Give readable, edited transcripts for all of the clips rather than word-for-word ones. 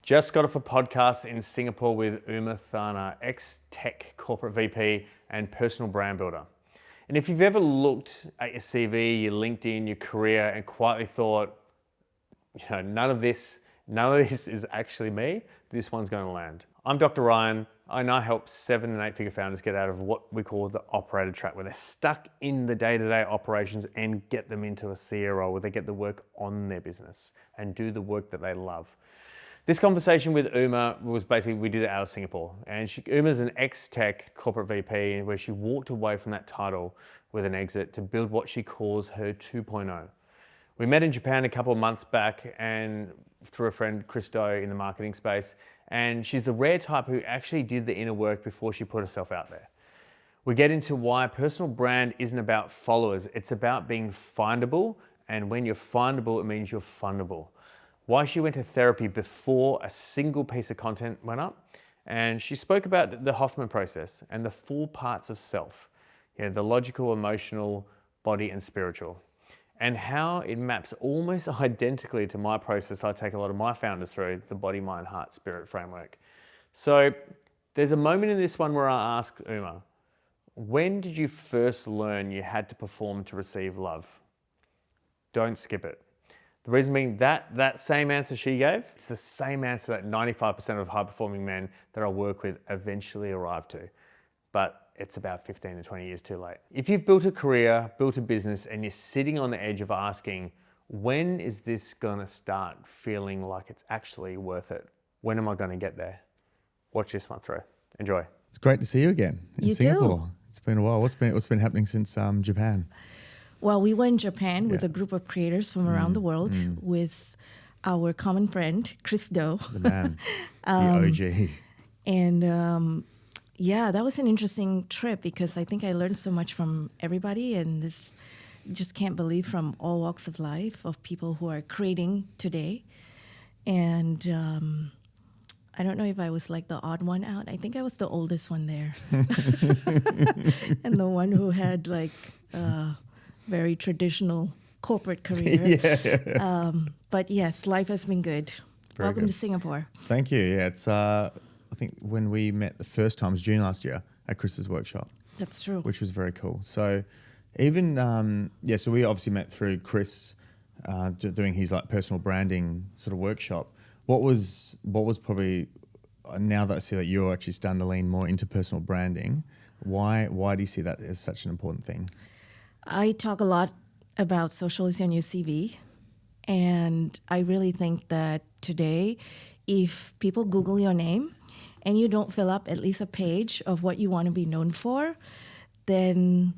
Just got off a podcast in Singapore with Uma Thana, ex-tech corporate VP and personal brand builder. And if you've ever looked at your CV, your LinkedIn, your career, and quietly thought, none of this is actually me, this one's going to land. I'm Dr. Ryan. I now help 7 and 8 figure founders get out of what we call the operator trap, where they're stuck in the day-to-day operations, and get them into a CEO role where they get the work on their business and do the work that they love. This conversation with Uma was basically, we did it out of Singapore. And Uma's an ex-tech corporate VP where she walked away from that title with an exit to build what she calls her 2.0. We met in Japan a couple of months back and through a friend, Christo, in the marketing space. And she's the rare type who actually did the inner work before she put herself out there. We get into why personal brand isn't about followers. It's about being findable. And when you're findable, it means you're fundable. Why she went to therapy before a single piece of content went up. And she spoke about the Hoffman process and the 4 parts of self, the logical, emotional, body, and spiritual, and how it maps almost identically to my process I take a lot of my founders through, the body, mind, heart, spirit framework. So there's a moment in this one where I asked Uma, when did you first learn you had to perform to receive love? Don't skip it. The reason being that same answer she gave, it's the same answer that 95% of high-performing men that I work with eventually arrive to. But it's about 15 to 20 years too late. If you've built a career, built a business, and you're sitting on the edge of asking, when is this gonna start feeling like it's actually worth it? When am I gonna get there? Watch this one through. Enjoy. It's great to see you again in Singapore. Too. It's been a while. What's been happening since Japan? Well, we were in Japan with a group of creators from around the world with our common friend, Chris Do. The man, the OG. And that was an interesting trip because I think I learned so much from everybody, and this just can't believe from all walks of life of people who are creating today. And I don't know if I was like the odd one out. I think I was the oldest one there. And the one who had like very traditional corporate career. But yes, life has been good. Welcome to Singapore. Thank you. Yeah, it's I think when we met the first time was June last year at Chris's workshop. That's true. Which was very cool. So even so we obviously met through Chris doing his like personal branding sort of workshop. What was probably, now that I see that you're actually starting to lean more into personal branding, why do you see that as such an important thing? I talk a lot about socialism on your CV, and I really think that today, if people Google your name and you don't fill up at least a page of what you want to be known for, then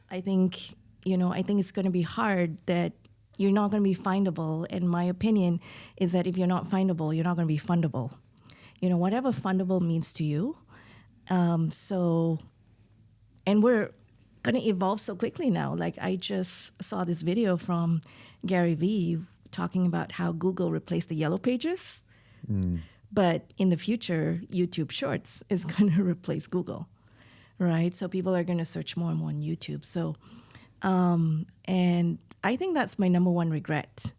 I think it's going to be hard that you're not going to be findable. And my opinion is that if you're not findable, you're not going to be fundable. Whatever fundable means to you. And we're going to evolve so quickly now. Like I just saw this video from Gary Vee talking about how Google replaced the yellow pages. But in the future, YouTube Shorts is going to replace Google, right? So people are going to search more and more on YouTube. So, and I think that's my number one regret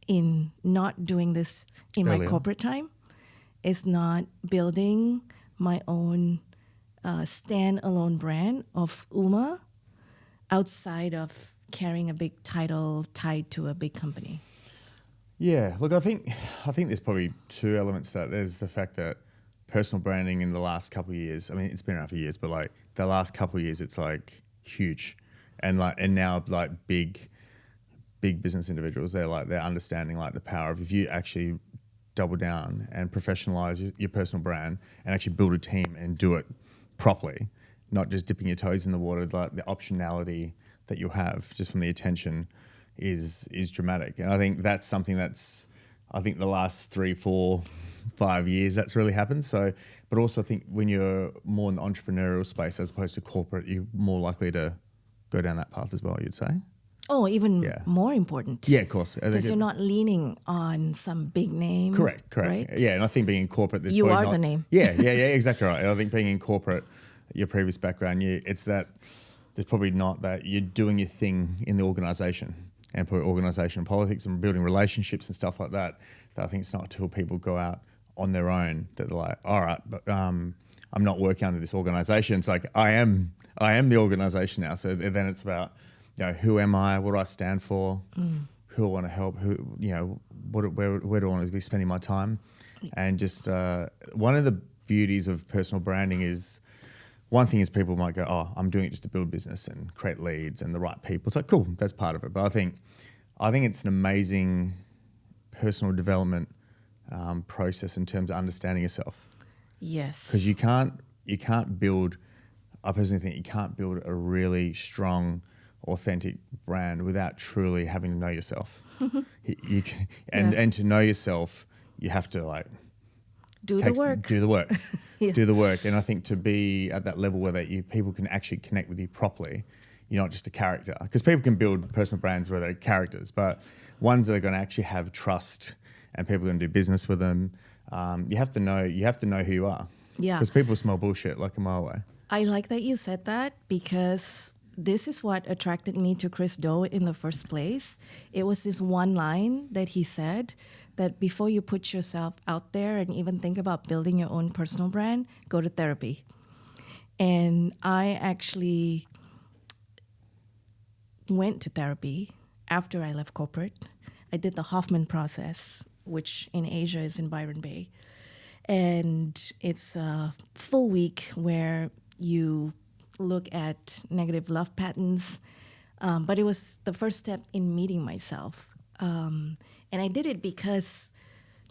in not doing this in my corporate time, is not building my own standalone brand of Uma outside of carrying a big title tied to a big company. Yeah, look, I think there's probably 2 elements to that. There's the fact that personal branding in the last couple of years, I mean, it's been around for years, but like the last couple of years, it's like huge. And now like big business individuals, they're understanding like the power of, if you actually double down and professionalize your personal brand and actually build a team and do it properly, not just dipping your toes in the water, like the optionality that you have just from the attention is dramatic. And I think that's something I think the last 3, 4, 5 years that's really happened. So, but also I think when you're more in the entrepreneurial space as opposed to corporate, you're more likely to go down that path as well, you'd say. Oh, even more important. Yeah, of course. Because you're not leaning on some big name. Correct. Right? Yeah, and I think being in corporate, there's you are not, the name. Yeah, exactly right. And I think being in corporate, your previous background, it's that there's probably not that you're doing your thing in the organisation and put organisation politics and building relationships and stuff like that. That I think it's not until people go out on their own, that they're like, all right, but I'm not working under this organization. It's like, I am the organization now. So then it's about, who am I? What do I stand for? Who I want to help? Where do I want to be spending my time? And just one of the beauties of personal branding is, one thing is people might go, oh, I'm doing it just to build business and create leads and the right people. It's like, cool, that's part of it. But I think it's an amazing personal development process in terms of understanding yourself. Yes. Because you can't build, I personally think you can't build a really strong, authentic brand without truly having to know yourself. And to know yourself, you have to do the work. Do the work. Yeah. Do the work. And I think to be at that level where people can actually connect with you properly, you're not just a character. Because people can build personal brands where they're characters, but ones that are going to actually have trust and people are going to do business with them. You have to know who you are. Yeah. Because people smell bullshit like a mile away. I like that you said that, because this is what attracted me to Chris Do in the first place. It was this one line that he said, that before you put yourself out there and even think about building your own personal brand, go to therapy. And I actually went to therapy after I left corporate. I did the Hoffman process, which in Asia is in Byron Bay. And it's a full week where you look at negative love patterns. But it was the first step in meeting myself. And I did it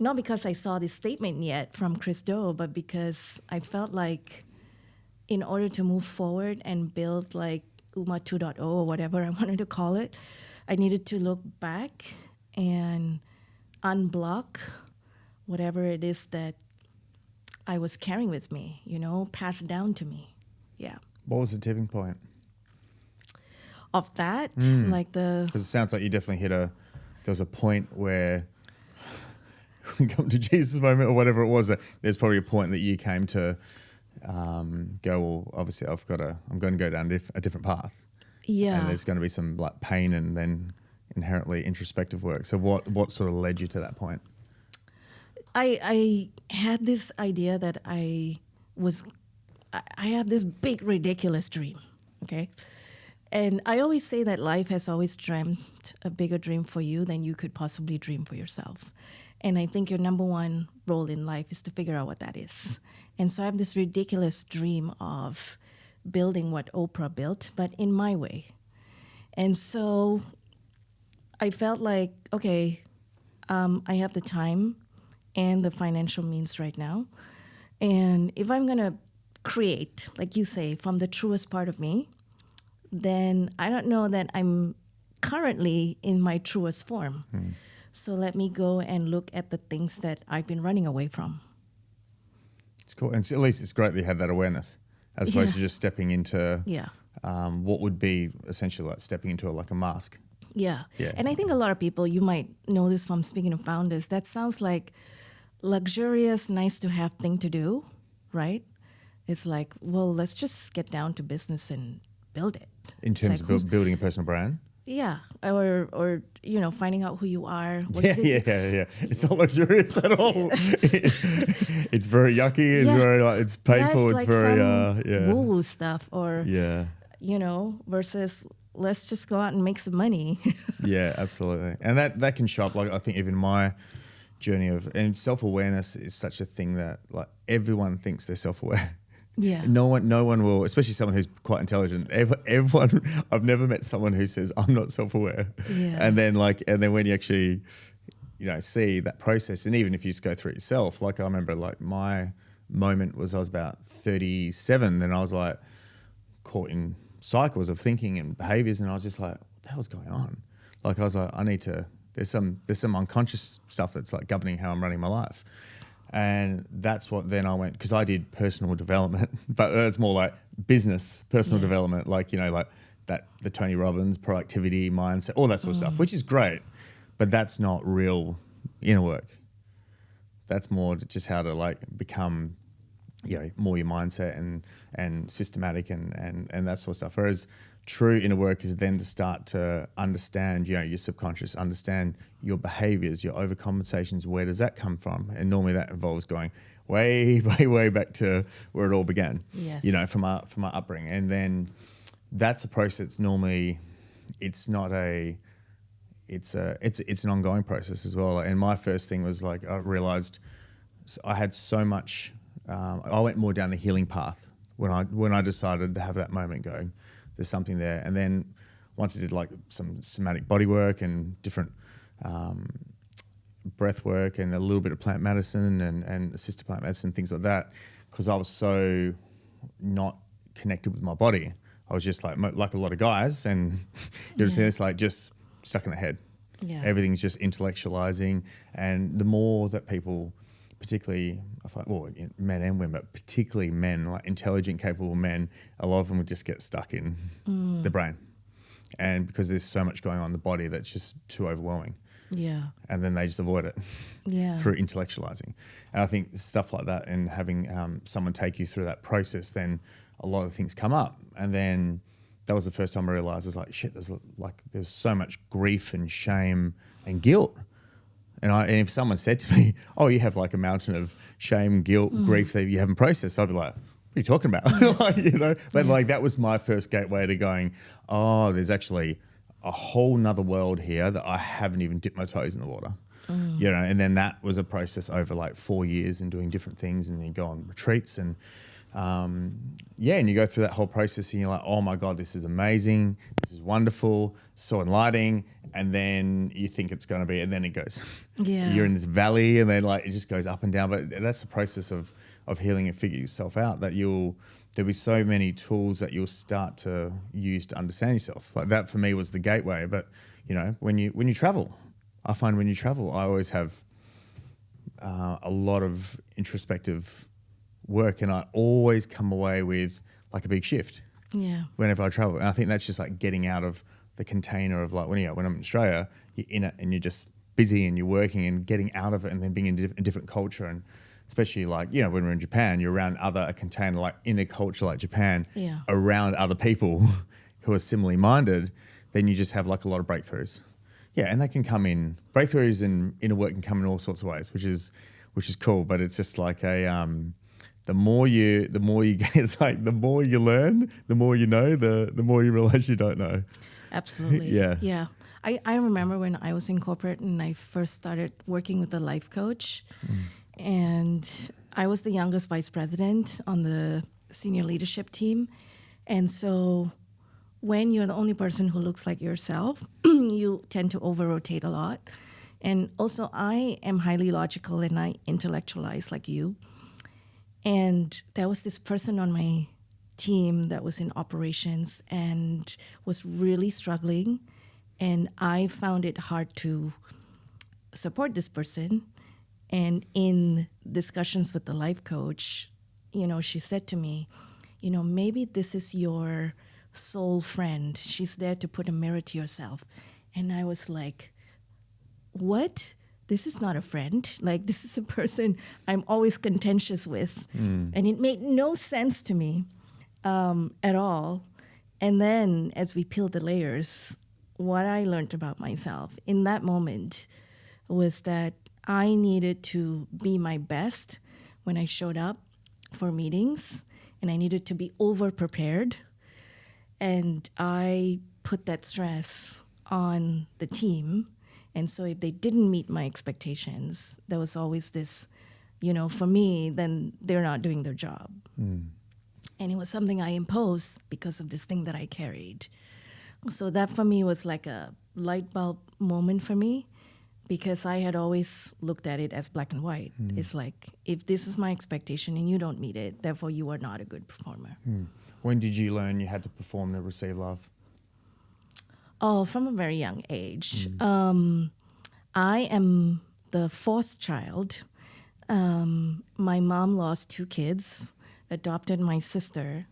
not because I saw this statement yet from Chris Do, but because I felt like in order to move forward and build like UMA 2.0 or whatever I wanted to call it, I needed to look back and unblock whatever it is that I was carrying with me, passed down to me. Yeah. What was the tipping point? Of that, Because it sounds like you definitely there was a point where we come to Jesus moment or whatever it was. There's probably a point that you came to go, well, obviously I'm going to go down a different path. Yeah. And there's going to be some pain and then inherently introspective work. So what sort of led you to that point? I had this idea that I have this big, ridiculous dream, okay? And I always say that life has always dreamt a bigger dream for you than you could possibly dream for yourself. And I think your number one role in life is to figure out what that is. And so I have this ridiculous dream of building what Oprah built, but in my way. And so I felt like, okay, I have the time and the financial means right now. And if I'm going to create, like you say, from the truest part of me, then I don't know that I'm currently in my truest form. So let me go and look at the things that I've been running away from. It's cool. And at least it's great that you had that awareness as opposed to just stepping into what would be essentially like stepping into a mask. Yeah. And I think a lot of people, you might know this from speaking to founders, that sounds like luxurious, nice to have thing to do, right? It's like, well, let's just get down to business and build it. In terms of building a personal brand? Yeah, or finding out who you are. Yeah. It's not luxurious at all. It's very yucky. It's very it's painful. It's very woo-woo stuff, or versus let's just go out and make some money. Yeah, absolutely. And that can show up. Like I think even my journey and self-awareness is such a thing that everyone thinks they're self-aware. Yeah. No one will, especially someone who's quite intelligent. Everyone, I've never met someone who says I'm not self-aware. Yeah. And then when you actually, see that process, and even if you just go through it yourself, I remember my moment was I was about 37, and I was caught in cycles of thinking and behaviors, and I was just like, what the hell's going on? I was like, I need to. There's some unconscious stuff that's governing how I'm running my life. And that's what then I went, because I did personal development, but it's more like business, personal development, the Tony Robbins, productivity, mindset, all that sort of stuff, which is great, but that's not real inner work. That's more just how to become, more your mindset and systematic and that sort of stuff. Whereas true inner work is then to start to understand, your subconscious, understand your behaviors, your overcompensations. Where does that come from? And normally that involves going way, way, way back to where it all began. Yes. From our upbringing. And then that's a process. Normally, it's not a. It's an ongoing process as well. And my first thing was like I realized I had so much. I went more down the healing path when I decided to have that moment going. There's something there. And then once I did like some somatic body work and different breath work and a little bit of plant medicine and assisted plant medicine, things like that, because I was so not connected with my body. I was just like a lot of guys, and you know, it's like just stuck in the head. Yeah. Everything's just intellectualizing. And the more that people, particularly, I find, well, men and women, but particularly men, like intelligent, capable men, a lot of them would just get stuck in the brain. And because there's so much going on in the body that's just too overwhelming. Yeah. And then they just avoid it through intellectualizing. And I think stuff like that and having someone take you through that process, then a lot of things come up. And then that was the first time I realized, I was like, shit, there's so much grief and shame and guilt. And if someone said to me, oh, you have like a mountain of shame, guilt, grief that you haven't processed, I'd be like, what are you talking about? Yes. But like that was my first gateway to going, oh, there's actually a whole nother world here that I haven't even dipped my toes in the water. And then that was a process over like 4 years and doing different things, and you go on retreats and and you go through that whole process and you're like, oh my God, this is amazing. This is wonderful. So enlightening. And then you think it's going to be, and then it goes, you're in this valley, and then like, it just goes up and down. But that's the process of healing and figuring yourself out, that there'll be so many tools that you'll start to use to understand yourself. Like that for me was the gateway. But when you travel, I find when you travel, I always have a lot of introspective work, and I always come away with like a big shift whenever I travel. And I think that's just like getting out of the container of like when I'm in Australia, you're in it and you're just busy and you're working, and getting out of it and then being in a different culture. And especially like, when we're in Japan, you're around a container like in a culture like Japan, around other people who are similarly minded, then you just have like a lot of breakthroughs. Yeah, and they can come in, breakthroughs and inner work can come in all sorts of ways, which is cool. But it's just like the more you get, it's like the more you learn, the more you know, the more you realize you don't know. Absolutely. Yeah. I remember when I was in corporate and I first started working with a life coach, and I was the youngest vice president on the senior leadership team. And so when you're the only person who looks like yourself, you tend to over-rotate a lot. And also I am highly logical and I intellectualize like you. And there was this person on my team that was in operations and was really struggling. And I found it hard to support this person. And in discussions with the life coach, she said to me, maybe this is your soul friend. She's there to put a mirror to yourself. And I was like, what? This is not a friend. Like, this is a person I'm always contentious with. And it made no sense to me at all. And then as we peeled the layers, what I learned about myself in that moment was that I needed to be my best when I showed up for meetings, and I needed to be over-prepared. And I put that stress on the team. And so if they didn't meet my expectations, there was always this, for me, then they're not doing their job. And it was something I imposed because of this thing that I carried. So that for me was like a light bulb moment for me, because I had always looked at it as black and white. It's like, if this is my expectation and you don't meet it, therefore you are not a good performer. When did you learn you had to perform to receive love? Oh, from a very young age. I am the fourth child. My mom lost 2 kids, adopted my sister.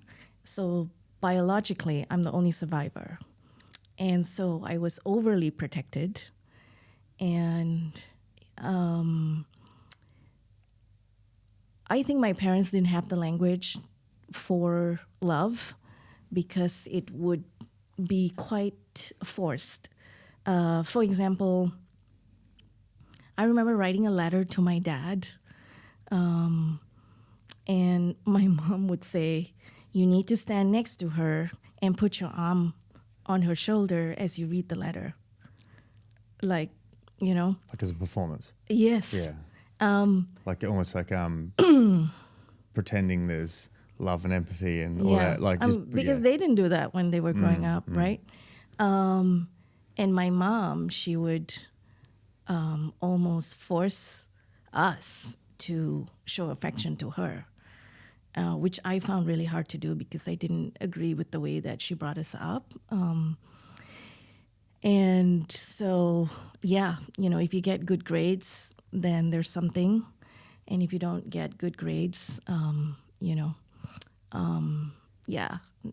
So biologically, I'm the only survivor. And so I was overly protected. And I think my parents didn't have the language for love, because it would be quite forced. For example, I remember writing a letter to my dad, and my mom would say, "You need to stand next to her and put your arm on her shoulder as you read the letter." Like, Like as a performance. yes. Yeah. Like almost like pretending there's love and empathy and all that. Like because they didn't do that when they were growing up, right? And my mom, she would almost force us to show affection to her, which I found really hard to do because I didn't agree with the way that she brought us up. And so, if you get good grades, then there's something. And if you don't get good grades,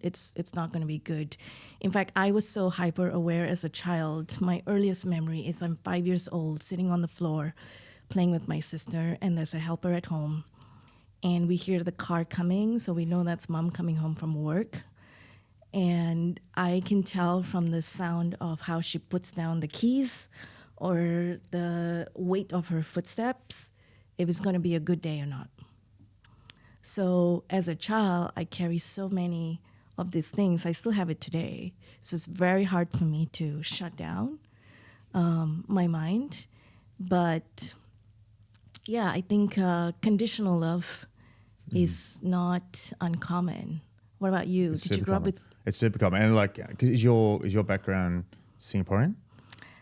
it's not going to be good. In fact, I was so hyper aware as a child. My earliest memory is I'm 5 years old, sitting on the floor, playing with my sister, and there's a helper at home. And we hear the car coming, so we know that's mom coming home from work. And I can tell from the sound of how she puts down the keys or the weight of her footsteps if it's going to be a good day or not. So as a child, I carry so many of these things. I still have it today. So it's very hard for me to shut down my mind. But yeah, I think conditional love is not uncommon. What about you? Did you grow up with? It's super common. And like, is your background Singaporean?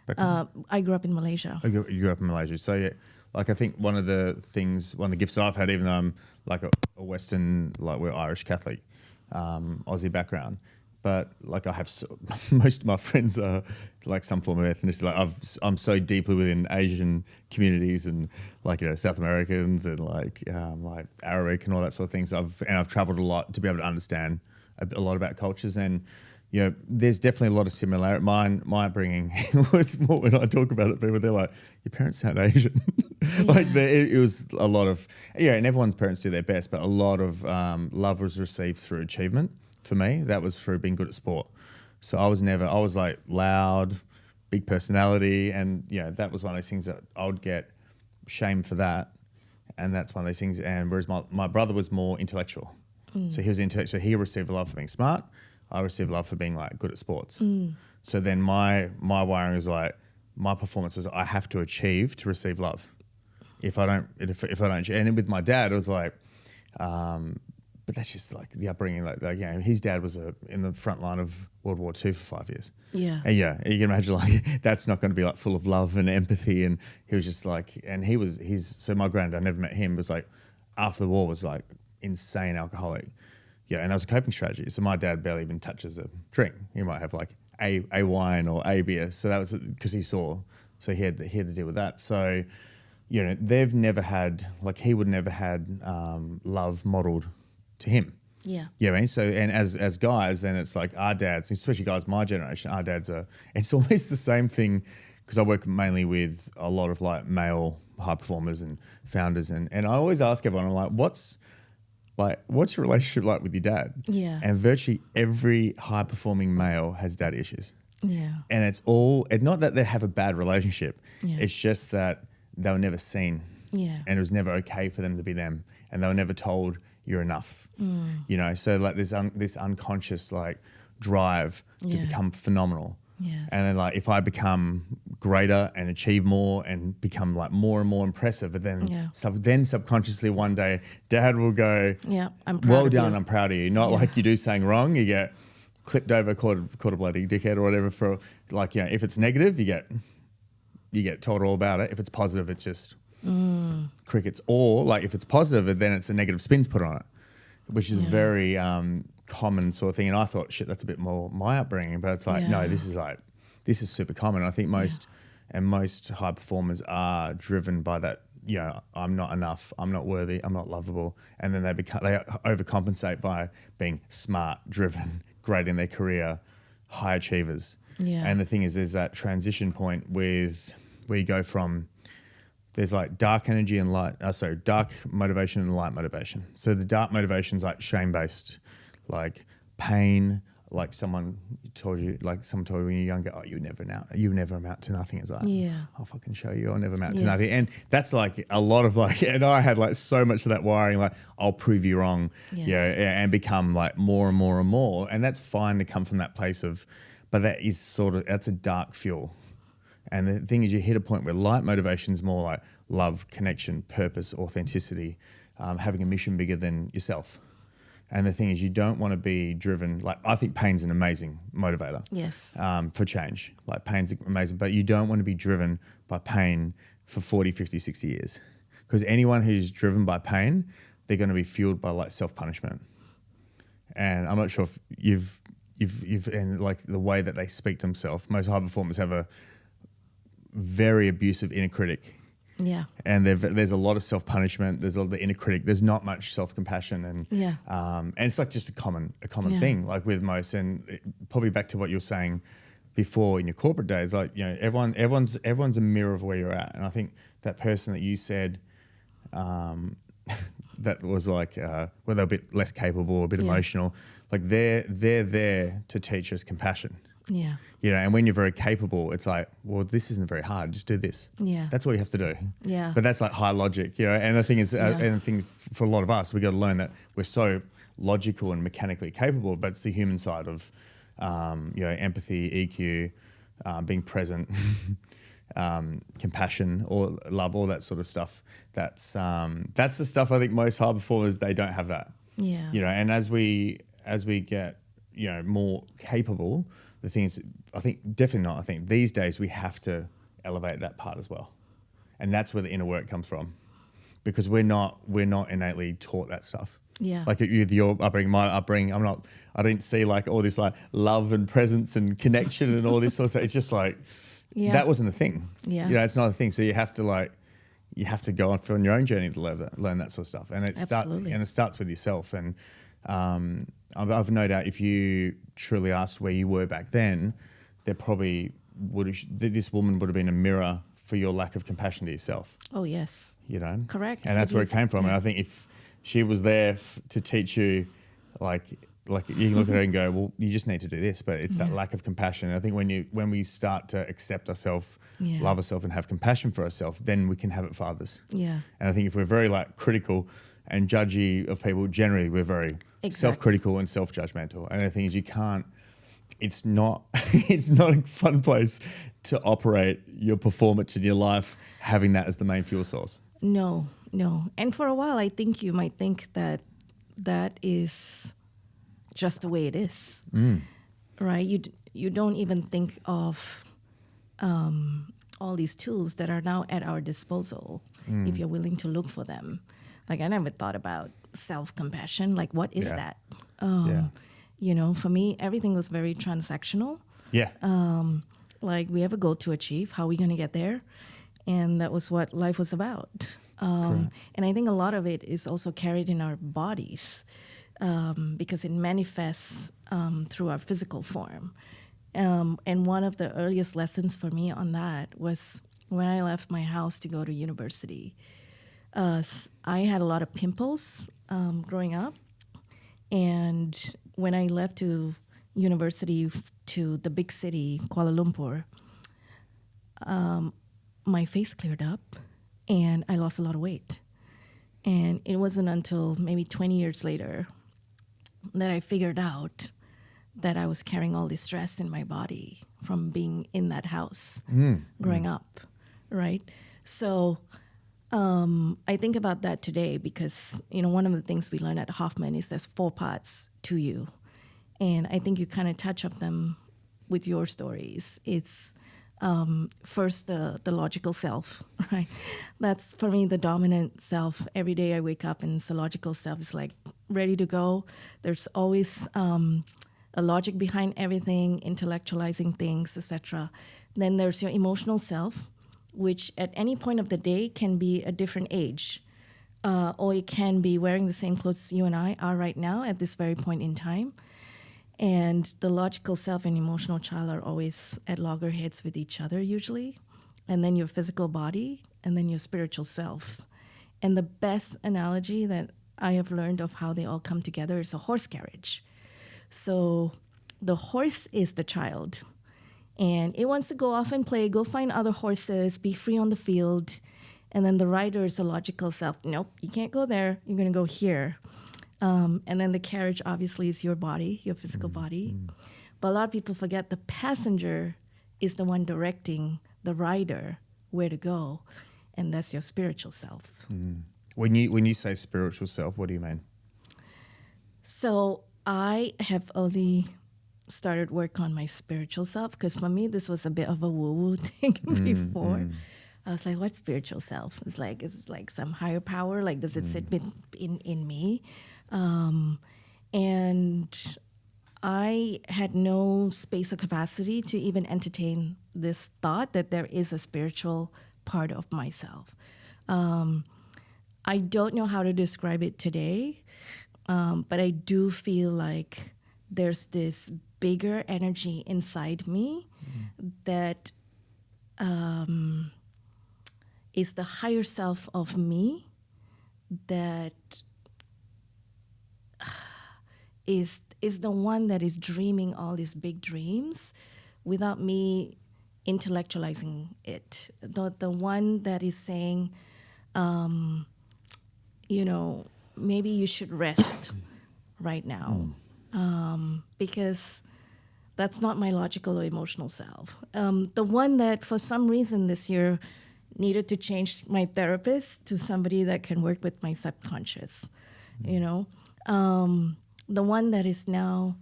I grew up in Malaysia. Oh, you grew up in Malaysia. So yeah, like I think one of the gifts I've had, even though I'm like a Western, like we're Irish Catholic, Aussie background, but like I have most of my friends are like some form of ethnicity. Like I'm so deeply within Asian communities and like South Americans and like Arabic and all that sort of things. I've traveled a lot to be able to understand a lot about cultures, and there's definitely a lot of similarity. My upbringing was more, when I talk about it, people they're like, your parents sound Asian. Like it was a lot of and everyone's parents do their best, but a lot of love was received through achievement. For me, that was through being good at sport. So I was like loud, big personality, and that was one of those things that I would get shamed for that, and that's one of those things. And whereas my brother was more intellectual, so he was intellectual. He received love for being smart. I received love for being like good at sports. So then my wiring was like, my performance is I have to achieve to receive love. If I don't, and with my dad, it was like. But that's just like the upbringing. Like his dad was in the front line of World War II for 5 years. Yeah. And you can imagine like that's not going to be like full of love and empathy. And he was just like, and so my granddad, I never met him, was like after the war was like insane alcoholic. Yeah, and that was a coping strategy. So my dad barely even touches a drink. He might have like a wine or a beer. So that was because he saw. So he had to deal with that. So they've never had he would never had love modeled to him. Yeah. Yeah, I mean, so and as guys, then it's like our dads, especially guys my generation, our dads it's always the same thing because I work mainly with a lot of like male high performers and founders and I always ask everyone, I'm like, what's your relationship like with your dad? Yeah. And virtually every high performing male has dad issues. Yeah. And it's not that they have a bad relationship. Yeah. It's just that they were never seen. Yeah. And it was never okay for them to be them. And they were never told you're enough. So like this unconscious like drive to become phenomenal. Yes. And then like if I become greater and achieve more and become like more and more impressive, but then subconsciously one day dad will go, I'm proud well of done, you. I'm proud of you. Not like you do something wrong, you get clipped over, called a bloody dickhead or whatever for like, if it's negative, you get told all about it. If it's positive, it's just crickets. Or like if it's positive, then it's a negative spins put on it, which is very common sort of thing. And I thought, shit, that's a bit more my upbringing. But it's like, no, this is super common. I think most high performers are driven by that. I'm not enough. I'm not worthy. I'm not lovable. And then they overcompensate by being smart, driven, great in their career, high achievers. Yeah. And the thing is, there's that transition point where you go from. There's like dark energy and dark motivation and light motivation. So the dark motivation is like shame-based, like pain, like someone told you when you're younger, oh, you never amount to nothing. It's like, I'll fucking show you, I'll never amount to nothing. And that's like a lot of like, and I had like so much of that wiring, like I'll prove you wrong, and become like more and more and more. And that's fine to come from that place of, but that's a dark fuel. And the thing is, you hit a point where light motivation is more like love, connection, purpose, authenticity, having a mission bigger than yourself. And the thing is, you don't want to be driven, like I think pain's an amazing motivator. Yes. For change. Like pain's amazing, but you don't want to be driven by pain for 40, 50, 60 years. Because anyone who's driven by pain, they're going to be fueled by like self-punishment. And I'm not sure if you've and like the way that they speak to themselves, most high performers have a very abusive inner critic. Yeah. And there's a lot of self-punishment. There's the inner critic. There's not much self-compassion, and it's like just a common thing, like with most. And probably back to what you were saying before in your corporate days, like everyone's a mirror of where you're at. And I think that person that you said that was like where they're a bit less capable, a bit emotional, like they're there to teach us compassion. Yeah. And when you're very capable, it's like, well, this isn't very hard. Just do this. Yeah. That's all you have to do. Yeah. But that's like high logic, And the thing is, and the thing for a lot of us, we got to learn that we're so logical and mechanically capable, but it's the human side of, empathy, EQ, being present, compassion, or love, all that sort of stuff. That's the stuff I think most high performers, they don't have that. Yeah. And as we get, more capable, the thing is, I think these days we have to elevate that part as well. And that's where the inner work comes from, because we're not innately taught that stuff. Yeah. Like with your upbringing, my upbringing, I didn't see like all this like love and presence and connection and all this sort of stuff. It's just like, that wasn't a thing. Yeah. It's not a thing. So you have to go on your own journey to learn that sort of stuff. And it starts with yourself. And I've no doubt if you truly asked where you were back then, there probably this woman would have been a mirror for your lack of compassion to yourself. Oh, yes. Correct. And that's where it came from. And I think if she was there to teach you, like you can look at her and go, well, you just need to do this. But it's that lack of compassion. And I think when we start to accept ourselves, love ourselves, and have compassion for ourselves, then we can have it for others. Yeah. And I think if we're very like critical and judgy of people, generally we're very self-critical and self-judgmental. And the thing is, it's not a fun place to operate your performance in your life, having that as the main fuel source. No. And for a while, I think you might think that is just the way it is, right? You don't even think of all these tools that are now at our disposal if you're willing to look for them. Like I never thought about self-compassion. Like what is that? For me, everything was very transactional. Yeah. Like we have a goal to achieve. How are we going to get there? And that was what life was about. And I think a lot of it is also carried in our bodies because it manifests through our physical form. And one of the earliest lessons for me on that was when I left my house to go to university. I had a lot of pimples growing up. And when I left to university to the big city, Kuala Lumpur, my face cleared up and I lost a lot of weight. And it wasn't until maybe 20 years later that I figured out that I was carrying all this stress in my body from being in that house growing up, right? So I think about that today because, one of the things we learn at Hoffman is there's 4 parts to you. And I think you kind of touch on them with your stories. It's first the logical self, right? That's for me the dominant self. Every day I wake up and the logical self is like ready to go. There's always a logic behind everything, intellectualizing things, etc. Then there's your emotional self, which at any point of the day can be a different age, or it can be wearing the same clothes you and I are right now at this very point in time. And the logical self and emotional child are always at loggerheads with each other usually. And then your physical body, and then your spiritual self. And the best analogy that I have learned of how they all come together is a horse carriage. So the horse is the child. And it wants to go off and play, go find other horses, be free on the field. And then the rider is the logical self. Nope, you can't go there. You're going to go here. And then the carriage obviously is your body, your physical body. But a lot of people forget the passenger is the one directing the rider where to go. And that's your spiritual self. When you say spiritual self, what do you mean? So I have only started work on my spiritual self, because for me this was a bit of a woo-woo thing before. I was like, what's spiritual self? It's like some higher power, like does it sit in me? And I had no space or capacity to even entertain this thought that there is a spiritual part of myself. I don't know how to describe it today, but I do feel like there's this bigger energy inside me that is the higher self of me that is the one that is dreaming all these big dreams without me intellectualizing it. The one that is saying, maybe you should rest right now, because that's not my logical or emotional self. The one that for some reason this year needed to change my therapist to somebody that can work with my subconscious, the one that is now,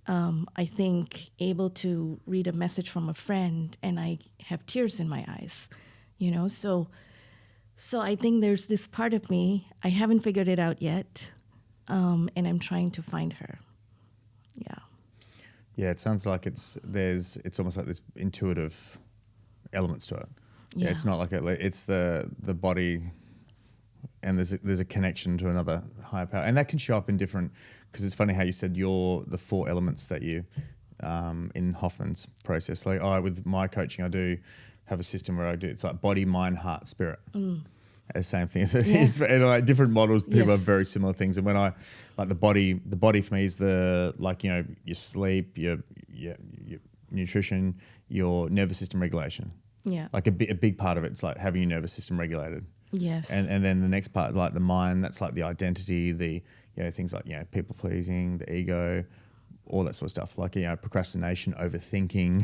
I think, able to read a message from a friend and I have tears in my eyes, So I think there's this part of me, I haven't figured it out yet, and I'm trying to find her. Yeah. Yeah, it sounds like it's almost like this intuitive elements to it. Yeah, it's not like it's the body, and there's a connection to another higher power, and that can show up in different. Because it's funny how you said the 4 elements that you in Hoffman's process. Like with my coaching, I do have a system where it's like body, mind, heart, spirit. The same thing. So it's like different models. People have very similar things. And when I like the body for me is your sleep, your nutrition, your nervous system regulation. Yeah. Like a big part of it's like having your nervous system regulated. Yes. And then the next part, like the mind, that's like the identity, the things like people pleasing, the ego, all that sort of stuff. Like procrastination, overthinking,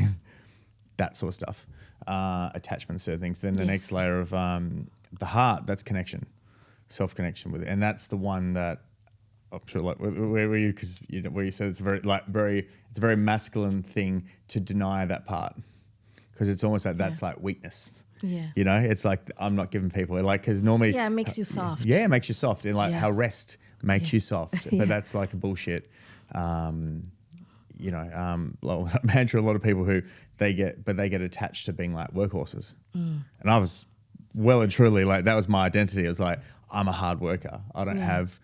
that sort of stuff. Attachment, certain things. Then the next layer of the heart, that's connection, self-connection with it, and that's the one that I'm sure like where you because where you said it's it's a very masculine thing to deny that part, because it's almost like that's like weakness. Yeah. It's like I'm not giving people because normally it makes you soft. Yeah, it makes you soft, and how rest makes you soft, but that's like a bullshit. Mantra. A lot of people who they get attached to being like workhorses, and I was well and truly like that was my identity. It was like I'm a hard worker. I don't have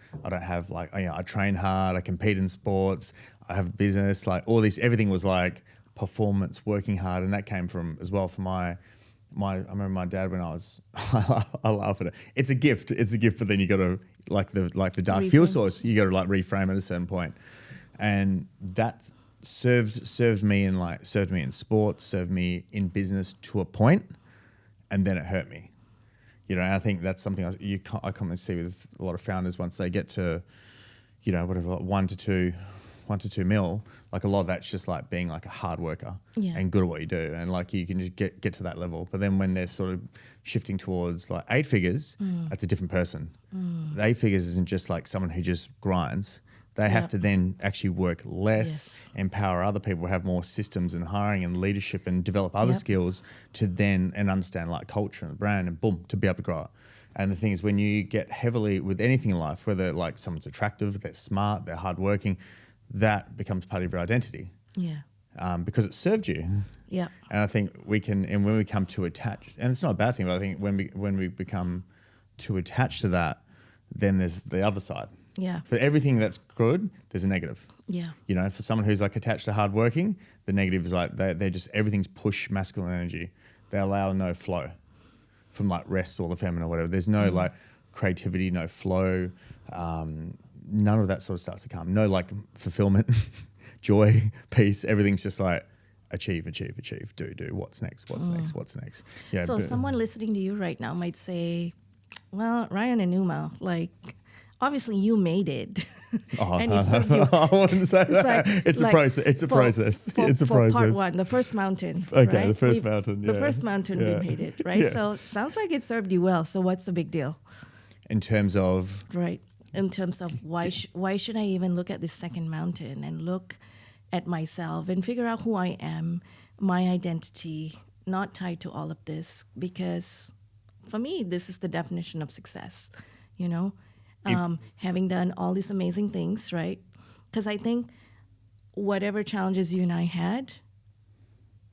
like I train hard. I compete in sports. I have a business. Like all this, everything was like performance, working hard, and that came from as well from my. I remember my dad when I was. I laugh at it. It's a gift. But then you got to like the dark fuel source. You got to like reframe at a certain point, and that served me in sports, served me in business to a point, and then it hurt me. And I think that's something I commonly see with a lot of founders once they get to, whatever, like 1 to 2 mil, like a lot of that's just like being like a hard worker and good at what you do. And like you can just get to that level. But then when they're sort of shifting towards like 8 figures, that's a different person. The 8 figures isn't just like someone who just grinds. They have to then actually work less, empower other people, have more systems and hiring and leadership and develop other skills to then and understand like culture and brand and boom, to be able to grow it. And the thing is when you get heavily with anything in life, whether like someone's attractive, they're smart, they're hardworking, that becomes part of your identity. Yeah. Because it served you. Yeah. And I think we can, and when we become too attached, and it's not a bad thing, but I think when we become too attached to that, then there's the other side. Yeah. For everything that's good, there's a negative. Yeah. For someone who's like attached to hardworking, the negative is like they're just everything's push masculine energy. They allow no flow from like rest or the feminine or whatever. There's no like creativity, no flow. None of that sort of starts to come. No like fulfillment, joy, peace. Everything's just like achieve, do. What's next? Yeah. So someone listening to you right now might say, well, Ryan and Uma, like, obviously you made it. And it served you. I wouldn't say that. Like, It's a process. It's a process. It's a for process. part one, the first mountain. Okay, right? the first mountain. The yeah. first mountain Yeah. we made it, right? Yeah. So sounds like it served you well. So what's the big deal, In terms of right? In terms of why should I even look at this second mountain and look at myself and figure out who I am, my identity, not tied to all of this, because for me, this is the definition of success, you know, having done all these amazing things, right? Because I think whatever challenges you and I had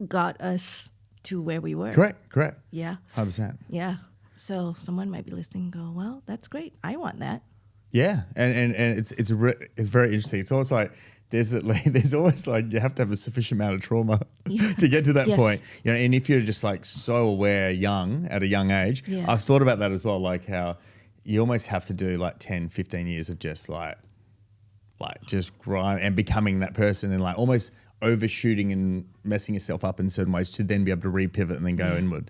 got us to where we were. correct. Yeah. 100%. Yeah. So someone might be listening and go, well, that's great. I want that. Yeah, and it's very interesting. It's almost like there's always like you have to have a sufficient amount of trauma to get to that Yes. point. You know, and if you're just like so aware at a young age, Yeah. I've thought about that as well. Like how you almost have to do like 10, 15 years of just like just grind and becoming that person and like almost overshooting and messing yourself up in certain ways to then be able to repivot and then go inward.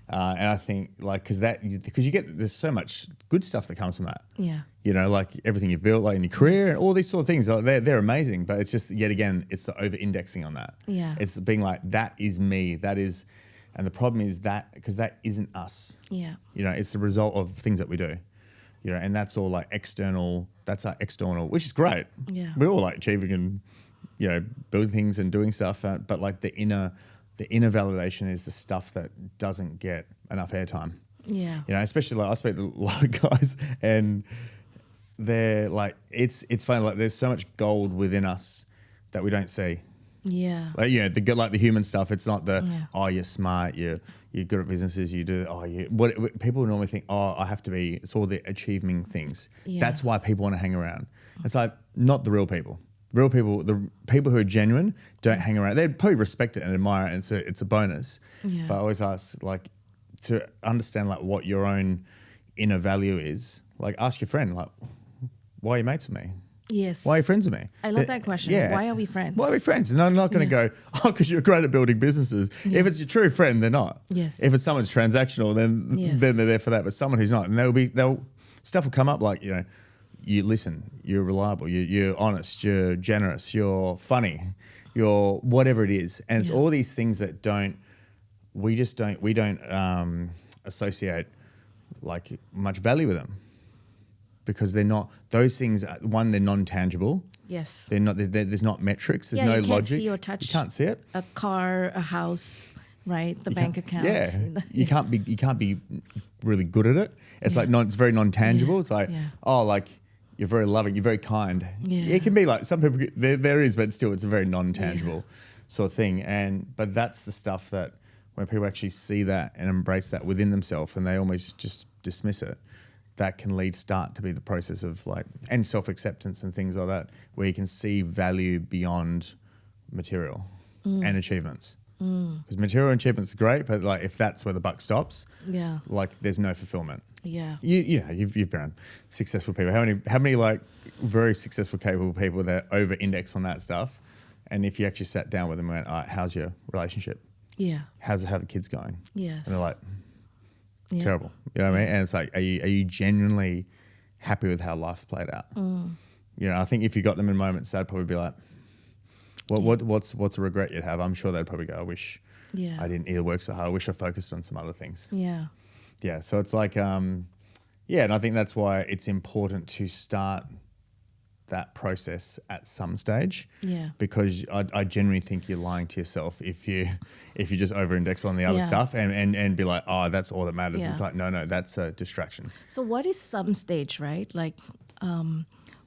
And I think like because you get there's so much good stuff that comes from that. Yeah. You know, like everything you've built, like in your career, Yes. and all these sort of things. Like they're amazing, but it's just yet again, it's the over-indexing on that. Yeah. It's being like that is me. That is, and the problem is that because that isn't us. Yeah. You know, it's the result of things that we do. You know, and that's all like external. That's our external, which is great. Yeah. We're all like achieving and building things and doing stuff, but like the inner validation is the stuff that doesn't get enough airtime. Yeah. You know, especially like I speak to a lot of guys and they're like, it's funny, like there's so much gold within us that we don't see. Yeah. Like, the human stuff, it's not you're smart, you're good at businesses, you do, what people normally think, I have to be, it's all the achieving things. Yeah. That's why people want to hang around. It's like, not the real people. Real people, the people who are genuine don't hang around. They'd probably respect it and admire it, and it's a bonus. Yeah. But I always ask, like, to understand like what your own inner value is, like ask your friend, like, why are you mates with me? Yes. Why are you friends with me? I love that question. Yeah. Why are we friends? Why are we friends? And I'm not going to go, because you're great at building businesses. Yeah. If it's your true friend, they're not. Yes. If it's someone who's transactional, then Yes. they're there for that. But someone who's not, and stuff will come up like, you listen, you're reliable, you're honest, you're generous, you're funny, you're whatever it is. And it's all these things that we don't associate like much value with them because they're not, those things, one, they're non-tangible. Yes. They're not, there's not metrics, there's no you can't logic. see or touch. You can't see it. A car, a house, right? The bank account. Yeah, you can't be really good at it. It's like it's very non-tangible. Yeah. It's like Yeah. like you're very loving, you're very kind. Yeah. It can be like some people there is, but still it's a very non-tangible sort of thing. But that's the stuff that when people actually see that and embrace that within themselves, and they almost just dismiss it, that can start to be the process of like and self-acceptance and things like that, where you can see value beyond material and achievements. Because material achievements are great, but like if that's where the buck stops, like there's no fulfillment. Yeah. You've been around successful people. How many like very successful, capable people that over-index on that stuff? And if you actually sat down with them and went, all right, how's your relationship? Yeah. How are the kids going? Yes. And they're like, Yeah. terrible. You know what I mean? And it's like, are you genuinely happy with how life played out? I think if you got them in moments, they'd probably be like, what's a regret you'd have? I'm sure they'd probably go, I wish I didn't either work so hard. I wish I focused on some other things. Yeah. Yeah. So it's like, and I think that's why it's important to start that process at some stage. Yeah. Because I genuinely think you're lying to yourself if you just over-index on the other stuff and be like, oh, that's all that matters. Yeah. It's like, no, that's a distraction. So what is some stage, right? Like,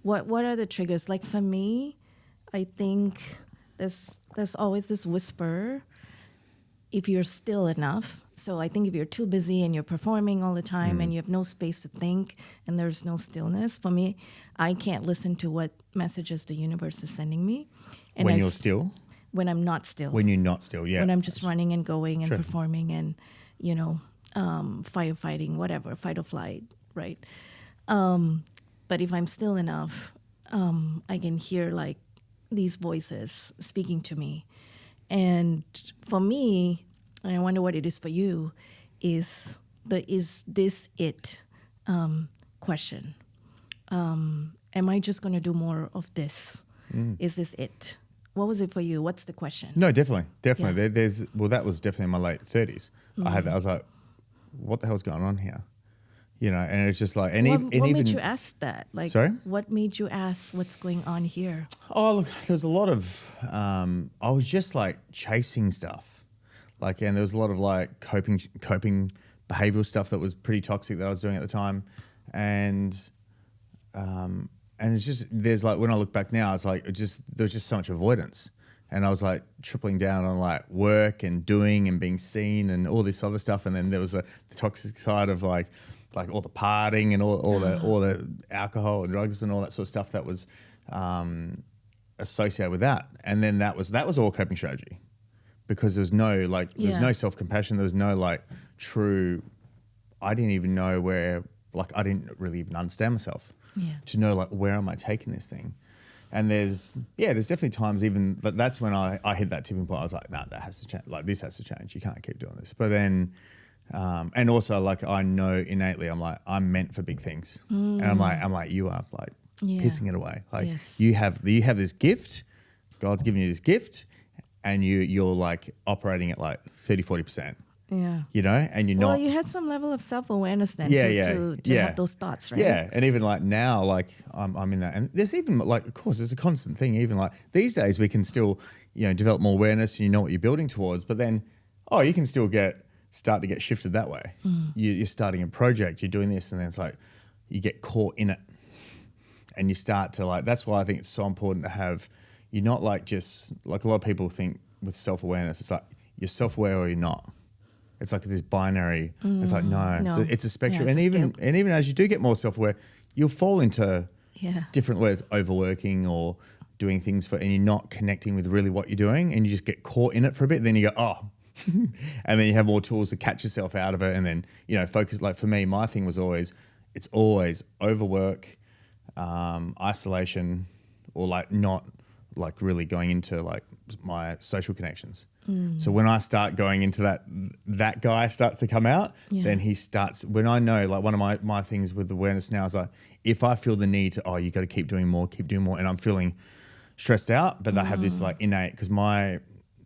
what are the triggers? Like for me, I think there's always this whisper, if you're still enough. So I think if you're too busy and you're performing all the time and you have no space to think and there's no stillness, for me, I can't listen to what messages the universe is sending me. And When you're still? When I'm not still. When you're not still, yeah. When I'm just running and going and Sure. performing and, firefighting, whatever, fight or flight, right? But if I'm still enough, I can hear like these voices speaking to me. And for me, and I wonder what it is for you, is the "is this it" question. Am I just going to do more of this? Is this it? What was it for you? What's the question? No, definitely. Yeah. That was definitely in my late 30s. I was like, what the hell's going on here? You know, and it's just like, What made you ask that? Like, Sorry? what made you ask what's going on here? Oh, look, there's a lot of, I was just like chasing stuff. Like, and there was a lot of like coping behavioral stuff that was pretty toxic that I was doing at the time. And it's just, there's like, when I look back now, it's like, there was just so much avoidance. And I was like tripling down on like work and doing and being seen and all this other stuff. And then there was the toxic side of like all the partying and all the alcohol and drugs and all that sort of stuff that was associated with that. And then that was all coping strategy, because there was no no self-compassion. There was no like true, I didn't even know where, like I didn't really even understand myself to know like where am I taking this thing. And there's definitely times even that's when I hit that tipping point. I was like, nah, that has to change. Like this has to change. You can't keep doing this. But then, and also like I know innately, I'm meant for big things, and I'm like you are like pissing it away. Like you have this gift. God's given you this gift, and you're like operating at like 30-40%. Yeah. You know, and you're not. Well, you had some level of self-awareness then to have those thoughts, right? Yeah, and even like now, like I'm in that, and there's even like, of course, there's a constant thing. Even like these days, we can still, develop more awareness. You know what you're building towards, but then, you can still start to get shifted that way. You're starting a project, you're doing this, and then it's like you get caught in it, and you start to like. That's why I think it's so important to have. You're not like just like a lot of people think with self-awareness. It's like you're self-aware or you're not. It's like this binary. It's like no. It's a spectrum, and even as you do get more self-aware, you'll fall into different ways, overworking or doing things and you're not connecting with really what you're doing, and you just get caught in it for a bit. Then you go and then you have more tools to catch yourself out of it, and then focus. Like for me, my thing was always overwork, isolation, or like not like really going into like my social connections. So when I start going into that guy starts to come out, then he starts, when I know, like one of my things with awareness now is like, if I feel the need to, you got to keep doing more, and I'm feeling stressed out, but I have this like innate, because my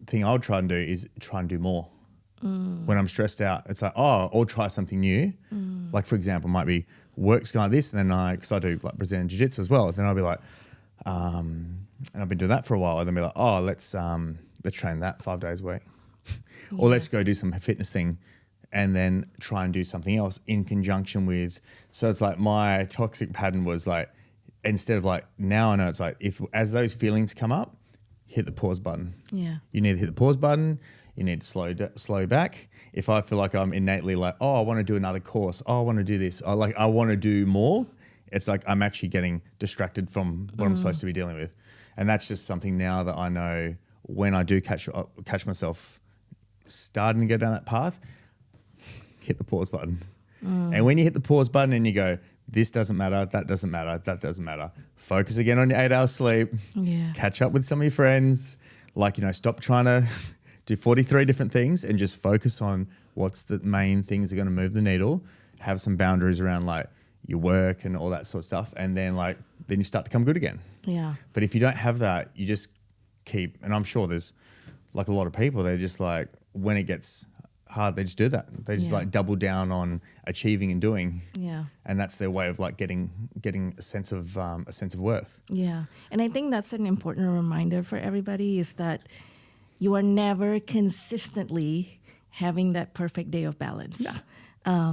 thing I'll try and do is try and do more. When I'm stressed out, it's like, I'll try something new. Like for example, might be work's going like this, and then because I do like Brazilian Jiu-Jitsu as well, then I'll be like, and I've been doing that for a while, and then be like, let's train that 5 days a week. Or let's go do some fitness thing, and then try and do something else in conjunction with. So it's like my toxic pattern was like, instead of like, now I know it's like, as those feelings come up, hit the pause button. Yeah. You need to hit the pause button. You need to slow back. If I feel like I'm innately like, I want to do another course. I want to do this. I want to do more. It's like I'm actually getting distracted from what I'm supposed to be dealing with. And that's just something now that I know when I do catch myself starting to go down that path, hit the pause button. And when you hit the pause button and you go, this doesn't matter, that doesn't matter, that doesn't matter. Focus again on your 8 hours sleep. Yeah. Catch up with some of your friends. Like, stop trying to do 43 different things and just focus on what's the main things that are going to move the needle. Have some boundaries around like your work and all that sort of stuff. And then you start to come good again. Yeah. But if you don't have that, you just keep, and I'm sure there's like a lot of people, they're just like, when it gets hard, they just do that. They just like double down on achieving and doing. Yeah. And that's their way of like getting a sense of worth. Yeah. And I think that's an important reminder for everybody, is that you are never consistently having that perfect day of balance. Yeah.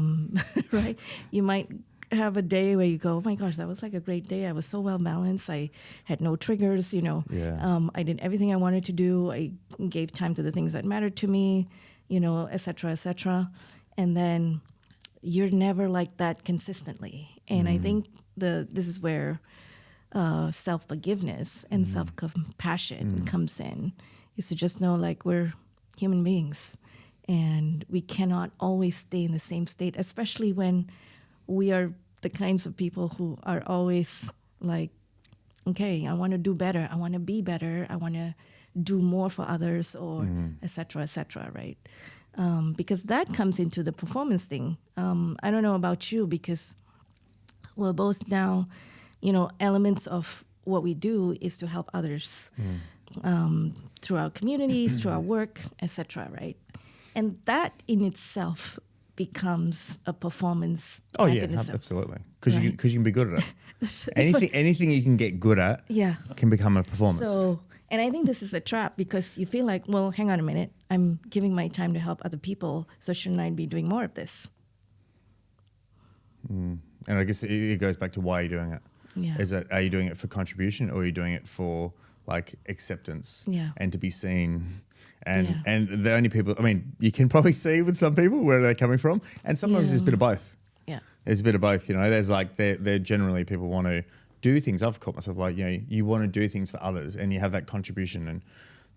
Right? You might have a day where you go, oh my gosh, that was like a great day. I was so well balanced. I had no triggers, I did everything I wanted to do. I gave time to the things that mattered to me, et cetera, et cetera. And then you're never like that consistently. And I think this is where self-forgiveness and self-compassion comes in, is to just know like we're human beings and we cannot always stay in the same state, especially when we are the kinds of people who are always like okay, I want to do better. I want to be better. I want to do more for others, or et cetera, right? Because that comes into the performance thing. I don't know about you, because we're both now, elements of what we do is to help others through our communities, through our work, etc. Right, and that in itself becomes a performance mechanism. Yeah, absolutely. Because Right. you can be good at it. Anything you can get good at Yeah. can become a performance. So, and I think this is a trap, because you feel like, well, hang on a minute, I'm giving my time to help other people, so shouldn't I be doing more of this? And I guess it goes back to why you're doing it. Yeah. Are you doing it for contribution, or are you doing it for like acceptance Yeah. and to be seen? And Yeah. and the only people, I mean, you can probably see with some people where they're coming from, and sometimes there's a bit of both. Yeah. There's a bit of both, There's like they're generally people want to do things. I've caught myself like, you want to do things for others, and you have that contribution and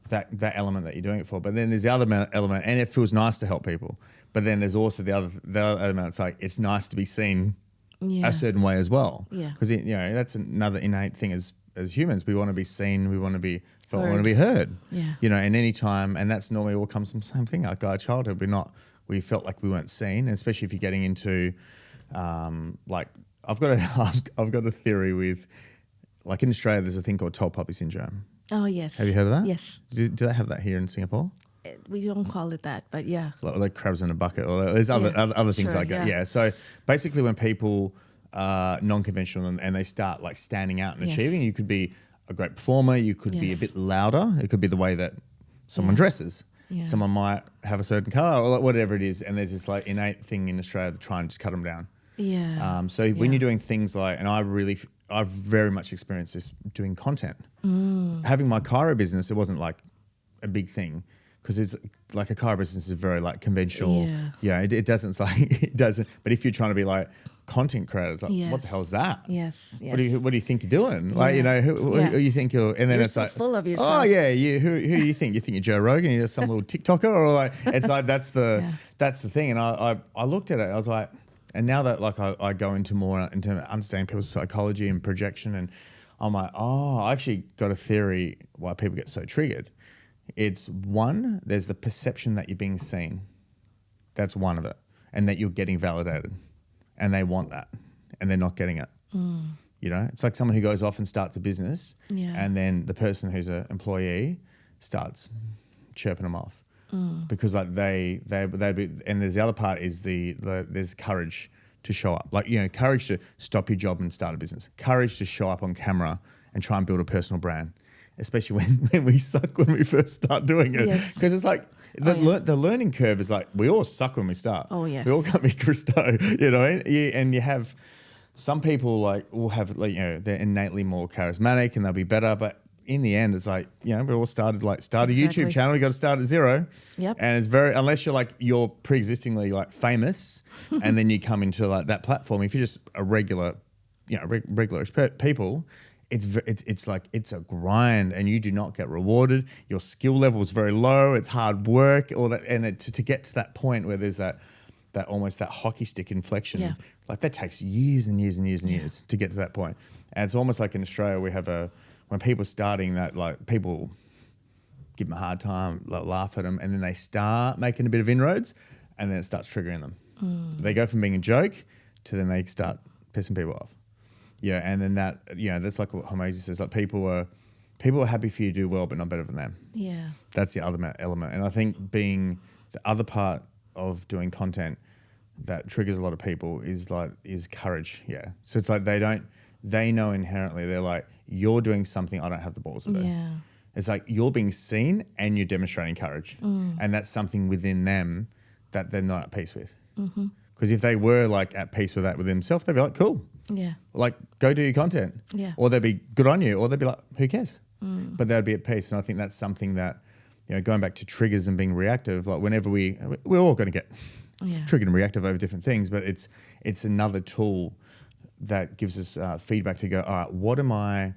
that element that you're doing it for. But then there's the other element, and it feels nice to help people. But then there's also the other element. It's like it's nice to be seen Yeah. a certain way as well. Yeah. Because that's another innate thing as humans. We want to be seen. We want to be felt. We want to Heard. be heard. Yeah. And any time, and that's normally what comes from the same thing. Like our childhood, we felt like we weren't seen, and especially if you're getting into, like I've got a theory with, like in Australia, there's a thing called tall poppy syndrome. Oh, yes. Have you heard of that? Yes. Do they have that here in Singapore? We don't call it that, but yeah. Like crabs in a bucket, or there's other things Sure, like that. yeah. Yeah. So basically, when people are non-conventional and they start like standing out and Yes. achieving, you could be a great performer. You could be a Yes. bit louder. It could be the way that someone Yeah. dresses. Yeah. Someone might have a certain color, or like whatever it is. And there's this like innate thing in Australia to try and just cut them down. Yeah. So when Yeah. you're doing things like, and I've very much experienced this doing content. Having my chiro business, it wasn't like a big thing, because it's like a chiro business is very like conventional. Yeah. It doesn't, it's like, it doesn't. But if you're trying to be like content creator, it's like, what the Yes. hell is that? Yes. Yes. What do you think you're doing? Like, Yeah. who you think you're, and then You're it's so like, full of oh yourself. yeah, who you think? You think you're Joe Rogan? You're some little TikToker, or like, it's like, that's the thing. And I looked at it, I was like, and now that like I go into more into understanding people's psychology and projection, and I'm like, I actually got a theory why people get so triggered. It's one, there's the perception that you're being seen. That's one of it. And that you're getting validated. And they want that. And they're not getting it. It's like someone who goes off and starts a business, Yeah. and then the person who's an employee starts chirping them off. Because like they'd be, and there's the other part is there's courage to show up. Like, courage to stop your job and start a business. Courage to show up on camera and try and build a personal brand. Especially when we suck when we first start doing it. Yes. Because it's like the learning curve is like, we all suck when we start. Oh, yes. We all can't be Christo, and you have some people like will have like, they're innately more charismatic and they'll be better, but in the end, it's like, we all start a YouTube channel. You got to start at zero. Yep. And it's unless you're pre-existingly like famous, and then you come into like that platform. If you're just a regular, regular people, it's like it's a grind, and you do not get rewarded. Your skill level is very low. It's hard work, all that, and to get to that point where there's that almost that hockey stick inflection, like that takes years and years and years and years to get to that point. And it's almost like in Australia we have when people are starting that, like people give them a hard time, like laugh at them, and then they start making a bit of inroads, and then it starts triggering them. They go from being a joke to then they start pissing people off. Yeah, and then that's like what Homasi says. Like people are happy for you to do well, but not better than them. Yeah. That's the other element. And I think being the other part of doing content that triggers a lot of people is courage. Yeah. So it's like they know inherently, they're like, you're doing something I don't have the balls to do. Yeah. It's like you're being seen and you're demonstrating courage. And that's something within them that they're not at peace with. Because if they were like at peace with that with themselves, they'd be like, cool. Yeah. Like, go do your content. Yeah. Or they'd be good on you, or they'd be like, who cares? But they'd be at peace. And I think that's something that, going back to triggers and being reactive, like whenever we're all going to get triggered and reactive over different things, but it's another tool that gives us feedback to go, all right,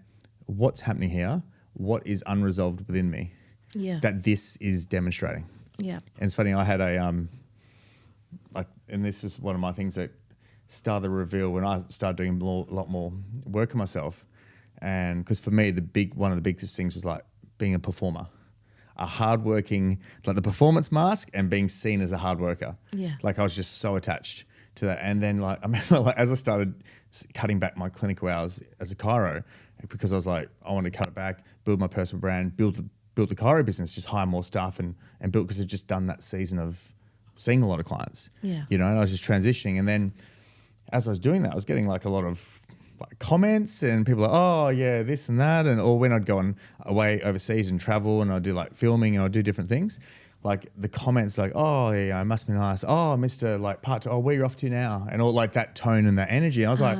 what's happening here? What is unresolved within me that this is demonstrating? Yeah. And it's funny, I had and this was one of my things that started to reveal when I started doing a lot more work on myself. And because for me, one of the biggest things was like being a performer, a hardworking, like the performance mask and being seen as a hard worker. Yeah. Like I was just so attached to that. And then like, I remember like as I started cutting back my clinical hours as a chiro, because I was like, I want to cut it back, build my personal brand, build the chiro business, just hire more staff and build, because I've just done that season of seeing a lot of clients, Yeah. you know, and I was just transitioning. And then as I was doing that, I was getting like a lot of like comments and people like, oh yeah, this and that. And or when I'd go away overseas and travel and I'd do like filming and I'd do different things, like the comments like, oh yeah, it must be nice. Oh, Mr. like part-time, oh, where you off to now? And all like that tone and that energy. And I was like,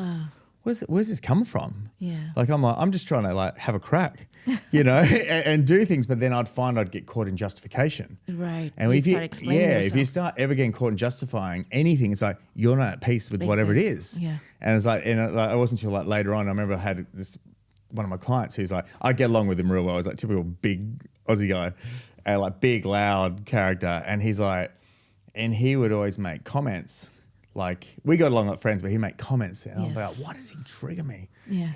where's this coming from? Yeah. Like I'm just trying to like have a crack, you know, and do things. But then I'd get caught in justification. Right. And you start explaining yourself. if you start ever getting caught in justifying anything, it's like you're not at peace with whatever it is. Yeah. And it's like, and it wasn't until like later on, I remember I had one of my clients who's like, I get along with him real well. He's like typical big Aussie guy, and like big, loud character. And he's like, and he would always make comments. Like we got along like friends, but he'd make comments and I'm like, why does he trigger me? Yeah.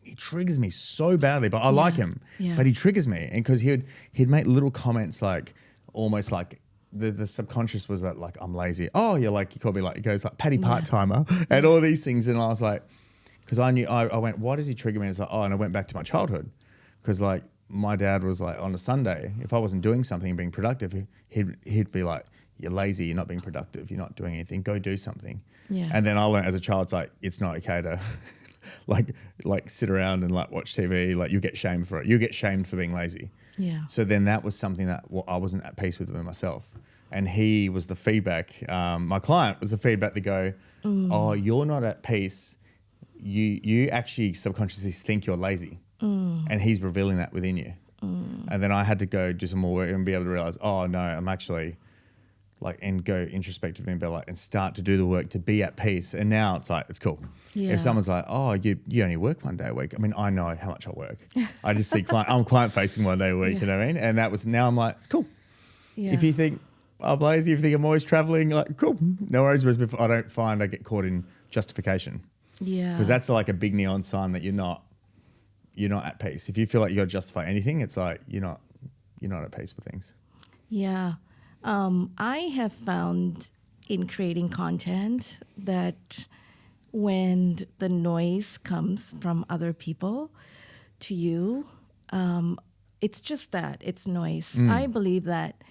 He triggers me so badly, but I like him. Yeah. But he triggers me, and because he'd make little comments like almost like the subconscious was that like I'm lazy. Oh, you're like, he called me like, he goes like Paddy part-timer and all these things, and I was like, because I knew I went, why does he trigger me? And it's like, oh, and I went back to my childhood, because like my dad was like on a Sunday, if I wasn't doing something and being productive, he'd be like, you're lazy, you're not being productive, you're not doing anything, go do something. Yeah. And then I learned as a child, it's like, it's not okay to like sit around and like watch TV, like you get shamed for it. You get shamed for being lazy. Yeah. So then that was something that I wasn't at peace with myself. And he was the feedback, my client was the feedback to go, oh, you're not at peace. You actually subconsciously think you're lazy. And he's revealing that within you. And then I had to go do some more work and be able to realize, oh no, I'm actually like, and go introspective and be like, and start to do the work to be at peace. And now it's like, it's cool. Yeah. If someone's like, oh, you only work one day a week. I mean, I know how much I work. I just see I'm client facing one day a week, you know what I mean? And now I'm like, it's cool. Yeah. If you think I'm lazy, if you think I'm always traveling, like, cool, no worries. But I don't find I get caught in justification. Yeah. Because that's like a big neon sign that you're not at peace. If you feel like you got to justify anything, it's like you're not at peace with things. Yeah. I have found in creating content that when the noise comes from other people to you, it's just that, it's noise. I believe that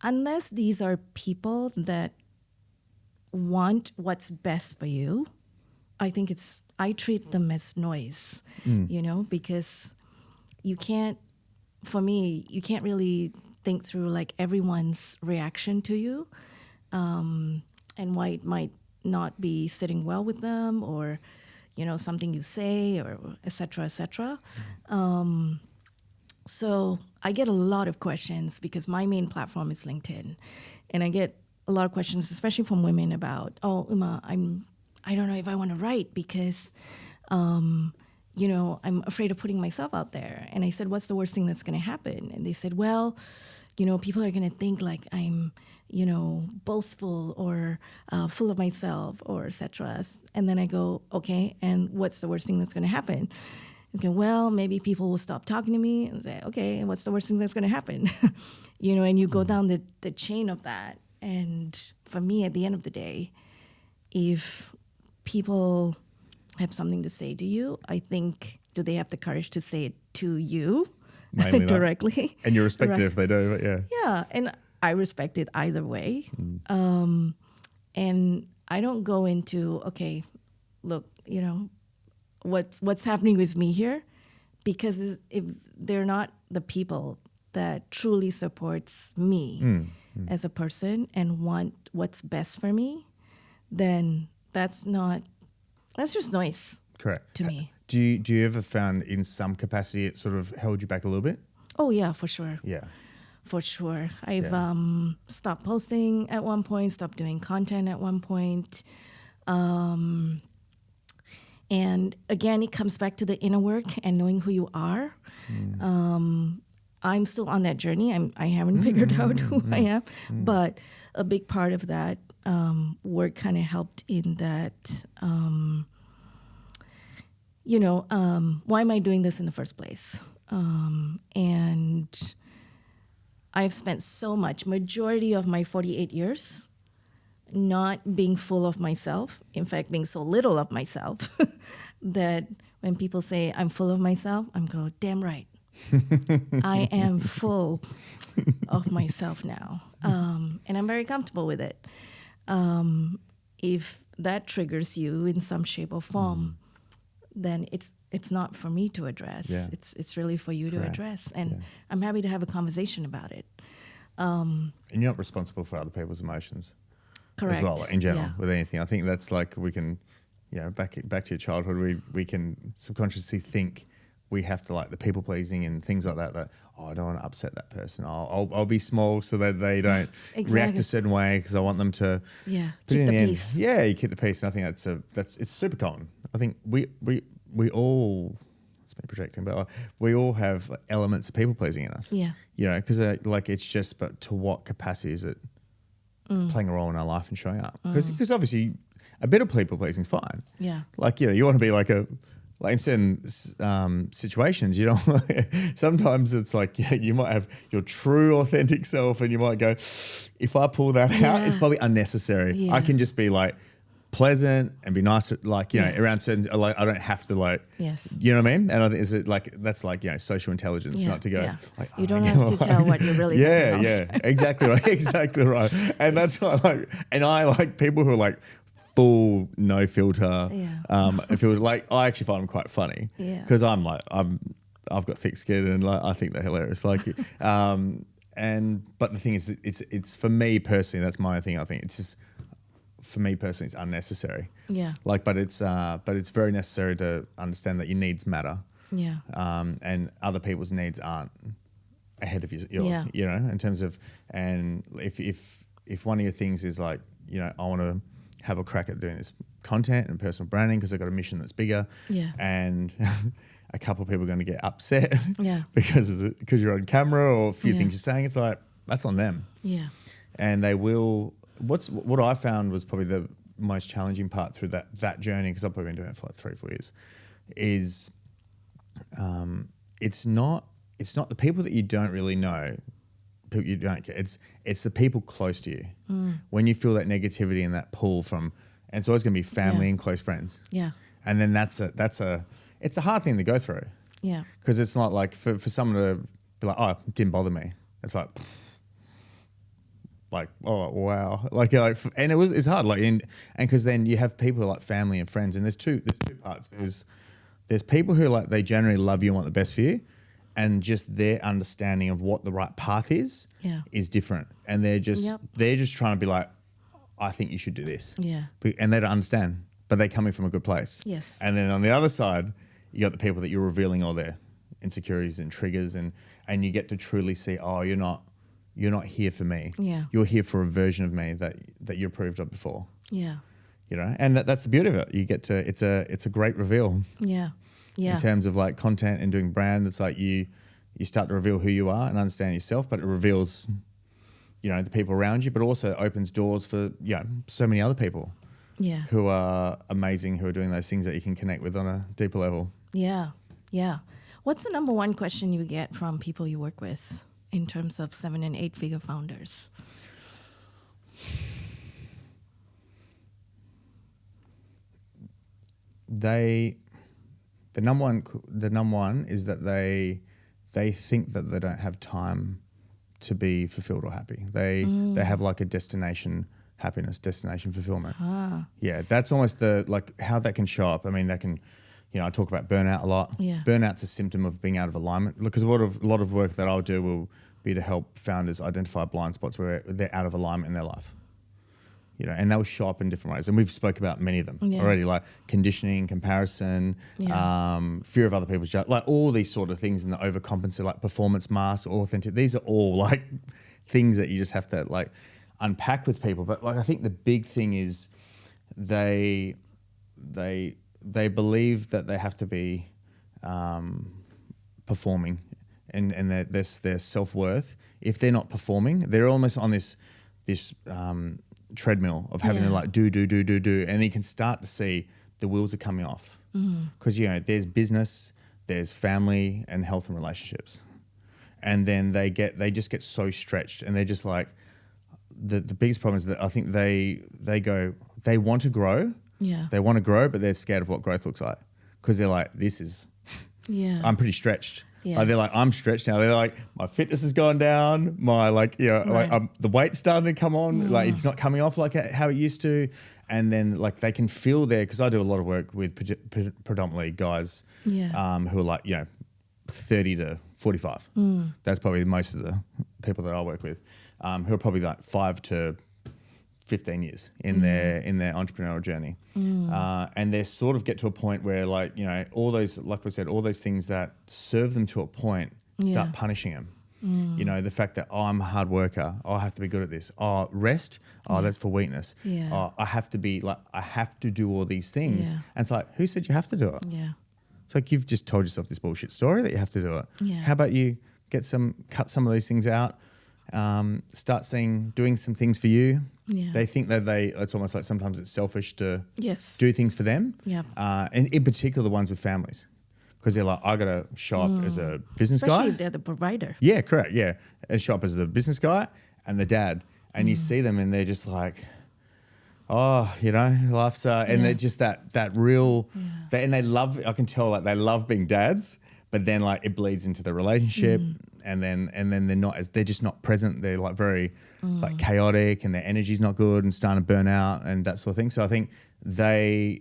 unless these are people that want what's best for you, I treat them as noise, you know, because you can't really think through like everyone's reaction to you, and why it might not be sitting well with them, or you know, something you say, or et cetera, et cetera. So I get a lot of questions because my main platform is LinkedIn, and I get a lot of questions, especially from women, about, oh, Uma, I don't know if I want to write because you know, I'm afraid of putting myself out there. And I said, what's the worst thing that's going to happen? And they said, well, you know, people are going to think like I'm, you know, boastful or full of myself or etc. And then I go, okay, and what's the worst thing that's going to happen? Okay, well, maybe people will stop talking to me, and say, okay, and what's the worst thing that's going to happen? You know, and you go down the chain of that. And for me, at the end of the day, if people have something to say to you, I think, do they have the courage to say it to you directly? And you respect it if they do, but yeah. Yeah, and I respect it either way. And I don't go into, okay, look, you know, what's happening with me here, because if they're not the people that truly supports me as a person and want what's best for me, then that's just noise. Correct. To me. Do you ever found in some capacity it sort of held you back a little bit? Oh yeah, for sure. Yeah. For sure. I've stopped posting at one point, stopped doing content at one point. And again, it comes back to the inner work and knowing who you are. I'm still on that journey. I haven't figured out who I am, but a big part of that work kind of helped in that, why am I doing this in the first place? And I've spent so much, majority of my 48 years, not being full of myself. In fact, being so little of myself that when people say I'm full of myself, I'm go, damn right. I am full of myself now. And I'm very comfortable with it. If that triggers you in some shape or form, then it's not for me to address. Yeah. It's really for you to Correct. address. And Yeah. I'm happy to have a conversation about it. And you're not responsible for other people's emotions. Correct. As well, in general, Yeah. with anything. I think that's like we can, back to your childhood, we can subconsciously think we have to like the people pleasing and things like that. That I don't want to upset that person. I'll be small so that they don't react Exactly. a certain way because I want them to. Yeah. But Keep in the end, peace. yeah, you keep the peace. And I think that's it's super common. I think we all. It's been projecting, but we all have elements of people pleasing in us. Yeah. Because like it's just, but to what capacity is it playing a role in our life and showing up? Because obviously a bit of people pleasing is fine. Yeah. Like, you want to be like in certain situations, sometimes it's like, you might have your true authentic self and you might go, if I pull that out, it's probably unnecessary. Yeah. I can just be like pleasant and be nice, like, Yeah. around certain, like, I don't have to like, Yes. you know what I mean? And I think that's like, social intelligence, Yeah, not to go yeah. like, You don't have to tell what you're really thinking of. exactly right. Exactly right. And that's why I like people who are like full no filter. Yeah. I actually find them quite funny. Yeah. Because I've got thick skin and like I think they're hilarious. Like, but the thing is, it's for me personally, that's my thing. I think it's just for me personally, it's unnecessary. Yeah. Like, but it's very necessary to understand that your needs matter. Yeah. And other people's needs aren't ahead of yours, Yeah. in terms of, and if one of your things is like, I want to have a crack at doing this content and personal branding because I've got a mission that's bigger, Yeah. and a couple of people are going to get upset Yeah. because you're on camera or a few Yeah. things you're saying, it's like, that's on them. Yeah. And they will, what I found was probably the most challenging part through that journey, because I've probably been doing it for like 3-4 years, is it's not the people that you don't really know, people you don't care. It's the people close to you. When you feel that negativity and that pull from, and it's always going to be family Yeah. and close friends. Yeah. And then it's a hard thing to go through, Yeah. because it's not like for someone to be like, oh, it didn't bother me. It's like, oh wow, and it's hard, like, and because then you have people like family and friends, and there's two parts. There's people who like they generally love you and want the best for you, and just their understanding of what the right path is different, and they're just trying to be like, I think you should do this, Yeah. and they don't understand, but they're coming from a good place. Yes. And then on the other side, you got the people that you're revealing all their insecurities and triggers, and you get to truly see, oh, you're not here for me. Yeah. You're here for a version of me that you approved of before. Yeah. And that's the beauty of it. You get to, it's a great reveal. Yeah. Yeah. In terms of like content and doing brand, it's like you start to reveal who you are and understand yourself, but it reveals, the people around you, but also opens doors for, so many other people Yeah. who are amazing, who are doing those things that you can connect with on a deeper level. Yeah. Yeah. What's the number one question you get from people you work with in terms of 7- and 8-figure founders? The number one is that they think that they don't have time to be fulfilled or happy. They have like a destination happiness, destination fulfillment. Yeah, that's almost how that can show up. I mean, that can, I talk about burnout a lot. Yeah. Burnout's a symptom of being out of alignment, because a lot of work that I'll do will be to help founders identify blind spots where they're out of alignment in their life. And they'll show up in different ways. And we've spoke about many of them already, like conditioning, comparison, fear of other people's judgment, like all these sort of things, and the overcompensate, like performance mask, authentic. These are all like things that you just have to like unpack with people. But like, I think the big thing is they believe that they have to be performing, and their self-worth. If they're not performing, they're almost on this treadmill of having to like do, and you can start to see the wheels are coming off. because there's business, there's family, and health and relationships, and then they just get so stretched, and they're just like the biggest problem is that I think they want to grow, but they're scared of what growth looks like because they're like, this is I'm pretty stretched. Yeah. Like they're like, I'm stretched now. They're like, my fitness has gone down. My the weight's starting to come on. Like it's not coming off like how it used to. And then like they can feel there, because I do a lot of work with predominantly guys who are like 30 to 45. That's probably most of the people that I work with, who are probably like 5 to 15 years in their entrepreneurial journey, and they sort of get to a point where all those, like we said, all those things that serve them to a point start punishing them. The fact that I'm a hard worker, I have to be good at this. Rest, that's for weakness. I have to do all these things, and it's like, who said you have to do it? It's like you've just told yourself this bullshit story that you have to do it. How about you cut some of those things out, start doing some things for you. They think that it's almost like sometimes it's selfish to do things for them. And in particular, the ones with families, because they're like, I got to show up as a business guy. Especially if they're the provider. Yeah, correct. Yeah. And show up as the business guy and the dad. And you see them and they're just like, life's, and they're just that real, and they love, I can tell like they love being dads, but then like it bleeds into the relationship. And then they're just not present. They're like very like chaotic, and their energy's not good and starting to burn out and that sort of thing. So I think they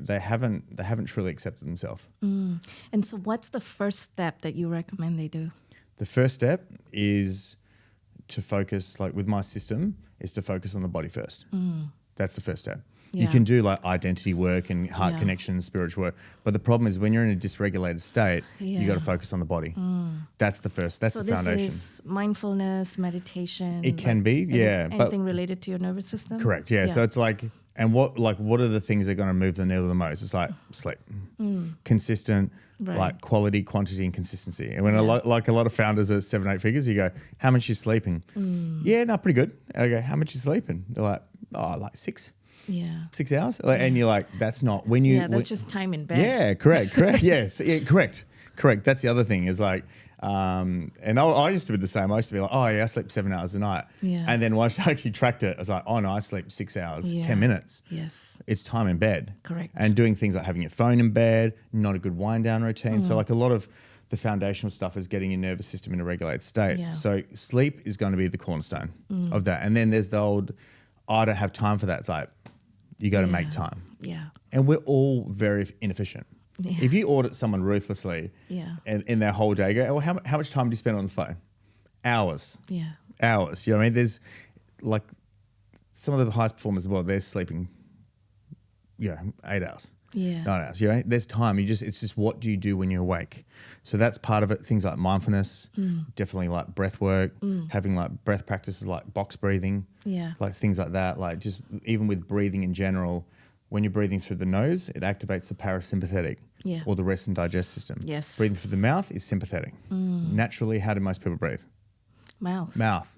haven't truly accepted themselves. And so what's the first step that you recommend they do? The first step is to focus, like with my system, is to focus on the body first. That's the first step. You can do like identity work and heart connection, spiritual work. But the problem is when you're in a dysregulated state, you got to focus on the body. That's the first, that's the foundation. So this is mindfulness, meditation. It can be, Anything related to your nervous system? Correct, yeah. So it's like, and what are the things that are going to move the needle the most? It's like sleep, consistent, like quality, quantity, and consistency. And when a lot of founders are 7-8 figures, you go, how much are you sleeping? Yeah, no, pretty good. I go, how much are you sleeping? They're like, like 6. 6 hours, and you're like, that's not when you. That's just time in bed. Yeah, correct. Yes, correct. That's the other thing is like, and I used to be the same. I used to be like, I sleep 7 hours a night. And then once I actually tracked it, I was like, oh no, I sleep 6 hours, 10 minutes. It's time in bed. Correct. And doing things like having your phone in bed, not a good wind down routine. So like a lot of the foundational stuff is getting your nervous system in a regulated state. So sleep is going to be the cornerstone of that. And then there's the old, I don't have time for that. It's like, you got to make time. And we're all very inefficient. If you audit someone ruthlessly and in their whole day, go, well, how much time do you spend on the phone? Hours. Hours. You know what I mean? There's like some of the highest performers in the world, they're sleeping 8 hours. 9 hours. There's time. It's just what do you do when you're awake? So that's part of it. Things like mindfulness, definitely like breath work, having like breath practices like box breathing, like things like that. Like just even with breathing in general, when you're breathing through the nose, it activates the parasympathetic or the rest and digest system. Breathing through the mouth is sympathetic. Naturally, how do most people breathe? Mouth. Mouth.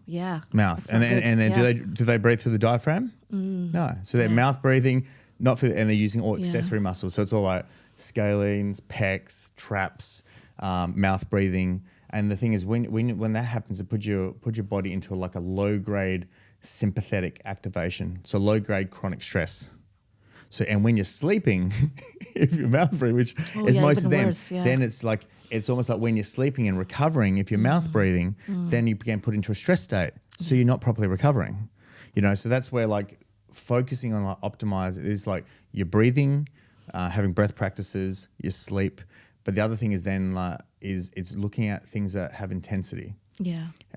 That's And then do they breathe through the diaphragm? No. So they're mouth breathing. And they're using all accessory muscles. So it's all like scalenes, pecs, traps, mouth breathing. And the thing is, when that happens, it put your body into like a low grade sympathetic activation. So low grade chronic stress. So and when you're sleeping, if you're mouth breathing, which is most of them, then it's almost like when you're sleeping and recovering. If you're mouth breathing, then you begin put into a stress state. So you're not properly recovering. So that's where like focusing on like optimize is like your breathing, having breath practices, your sleep. But the other thing is then it's looking at things that have intensity.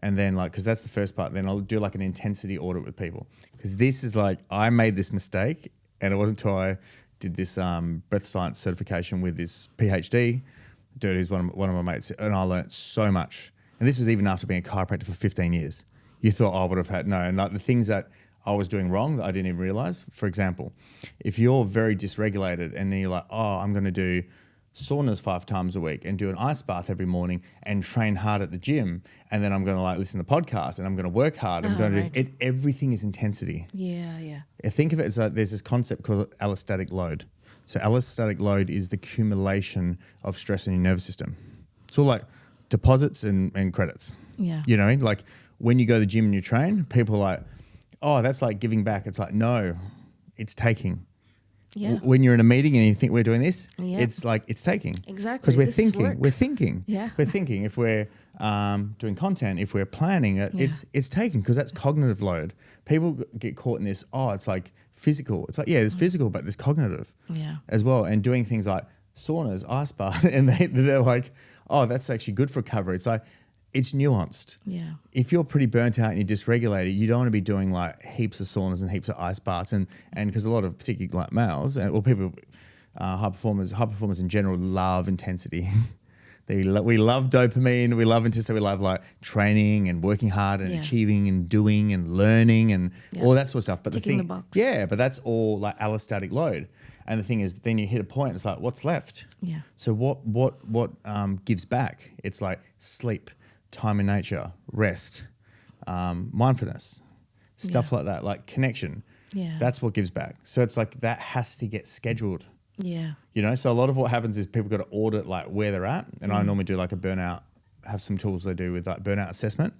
And then because that's the first part. Then I'll do like an intensity audit with people, because this is like I made this mistake, and it wasn't until I did this breath science certification with this PhD dude who's one of my mates, and I learned so much. And this was even after being a chiropractor for 15 years. You thought I would have had and like the things that I was doing wrong that I didn't even realize. For example, if you're very dysregulated and then you're like, I'm going to do saunas 5 times a week and do an ice bath every morning and train hard at the gym, and then I'm going to like listen to podcasts and I'm going to work hard. I'm going to do it. Everything is intensity. Think of it as there's this concept called allostatic load. So allostatic load is the accumulation of stress in your nervous system. It's all like deposits and credits. Yeah. You know what I mean? Like when you go to the gym and you train, people are like, oh, that's like giving back. It's like, no, it's taking. Yeah. When you're in a meeting and you think we're doing this, Yeah. it's like it's taking. Exactly. Because we're This is thinking. work. We're thinking. Yeah. We're thinking. If we're doing content, if we're planning, it's taking because that's cognitive load. People get caught in this, oh, it's like physical. It's like, yeah, there's physical, but there's cognitive Yeah. as well. And doing things like saunas, ice bath, and they're like, oh, that's actually good for recovery. It's like, it's nuanced. Yeah. If you're pretty burnt out and you're dysregulated, you don't want to be doing like heaps of saunas and heaps of ice baths. And because a lot of particularly like males, or people, high performers in general love intensity. We love dopamine. We love intensity. We love like training and working hard and achieving and doing and learning and all that sort of stuff. But Ticking the box. yeah, but that's all like allostatic load. And the thing is, then you hit a point. It's like, what's left? Yeah. So what gives back? It's like sleep, time in nature, rest, mindfulness, stuff like that, like connection. Yeah. That's what gives back. So it's like that has to get scheduled. Yeah. You know, so a lot of what happens is people got to audit like where they're at. And I normally do like a burnout, have some tools they do with like burnout assessment.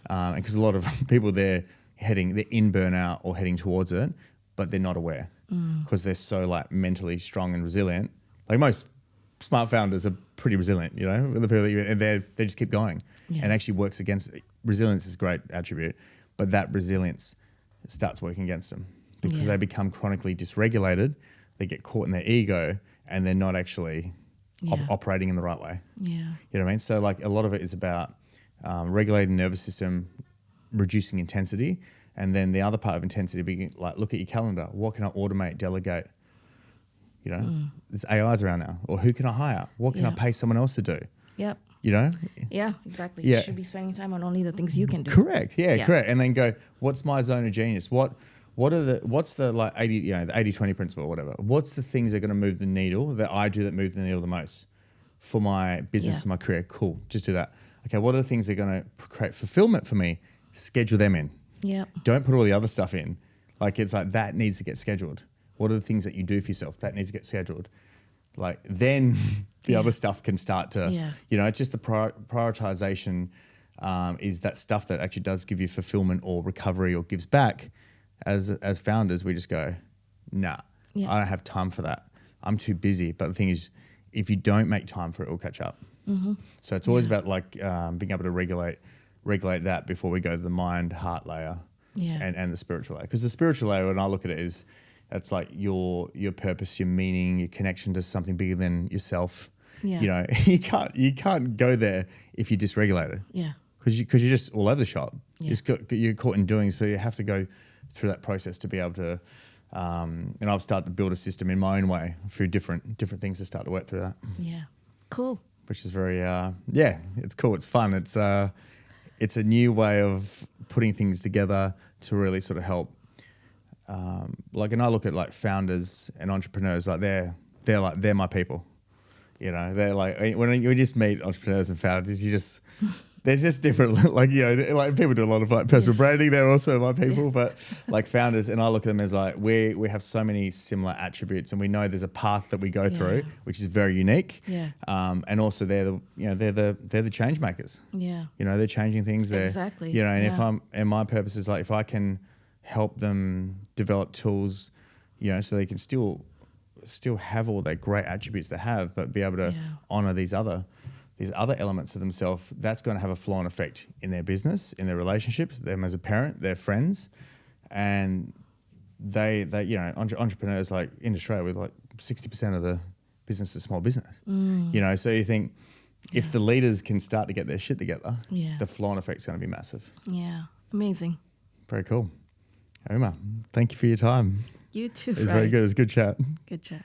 And because a lot of people they're in burnout or heading towards it, but they're not aware because they're so like mentally strong and resilient. Like most smart founders are pretty resilient, you know, the people and they just keep going and actually works against it. Resilience is a great attribute, but that resilience starts working against them because they become chronically dysregulated. They get caught in their ego and they're not actually operating in the right way. Yeah. You know what I mean? So like a lot of it is about regulating the nervous system, reducing intensity. And then the other part of intensity, being like, look at your calendar. What can I automate, delegate? You know, there's AIs around now. Or who can I hire? What can I pay someone else to do? Yep. You know? Yeah, exactly. Yeah. You should be spending time on only the things you can do. Correct. Yeah, correct. And then go, what's my zone of genius? What's the like 80, you know, the 80-20 principle or whatever? What's the things that are going to move the needle that I do that move the needle the most for my business and my career? Cool. Just do that. Okay. What are the things that are going to create fulfillment for me? Schedule them in. Yep. Don't put all the other stuff in. Like it's like that needs to get scheduled. What are the things that you do for yourself? That needs to get scheduled. Like then the other stuff can start to, you know, it's just the prioritization is that stuff that actually does give you fulfillment or recovery or gives back. As founders, we just go, nah, I don't have time for that. I'm too busy. But the thing is, if you don't make time for it, it'll catch up. Mm-hmm. So it's always about like being able to regulate that before we go to the mind, heart layer and the spiritual layer. Because the spiritual layer, when I look at it, is that's like your purpose, your meaning, your connection to something bigger than yourself. Yeah. You know, you can't go there if you're dysregulated. Yeah. Because you're just all over the shop. Yeah. You're caught in doing, so you have to go through that process to be able to, and I've started to build a system in my own way through different things to start to work through that. Yeah. Cool. Which is very, it's cool. It's fun. It's a new way of putting things together to really sort of help. And I look at like founders and entrepreneurs, like they're my people. You know, they're like when you just meet entrepreneurs and founders, there's just different, like, you know, like people do a lot of like personal branding. They're also my people, but like founders, and I look at them as like, we have so many similar attributes and we know there's a path that we go through, which is very unique. Yeah. And also they're the change makers. Yeah. You know, they're changing things there. Exactly. You know, and my purpose is like, if I can help them develop tools, you know, so they can still have all their great attributes they have, but be able to honor these other elements of themselves, that's going to have a flow-on effect in their business, in their relationships, them as a parent, their friends, and they you know, entrepreneurs like in Australia with like 60% of the business is small business. You know, so you think if the leaders can start to get their shit together, the flow-on effect is going to be massive. Yeah, amazing. Very cool. Uma, thank you for your time. You too. It was very good. It was a good chat. Good chat.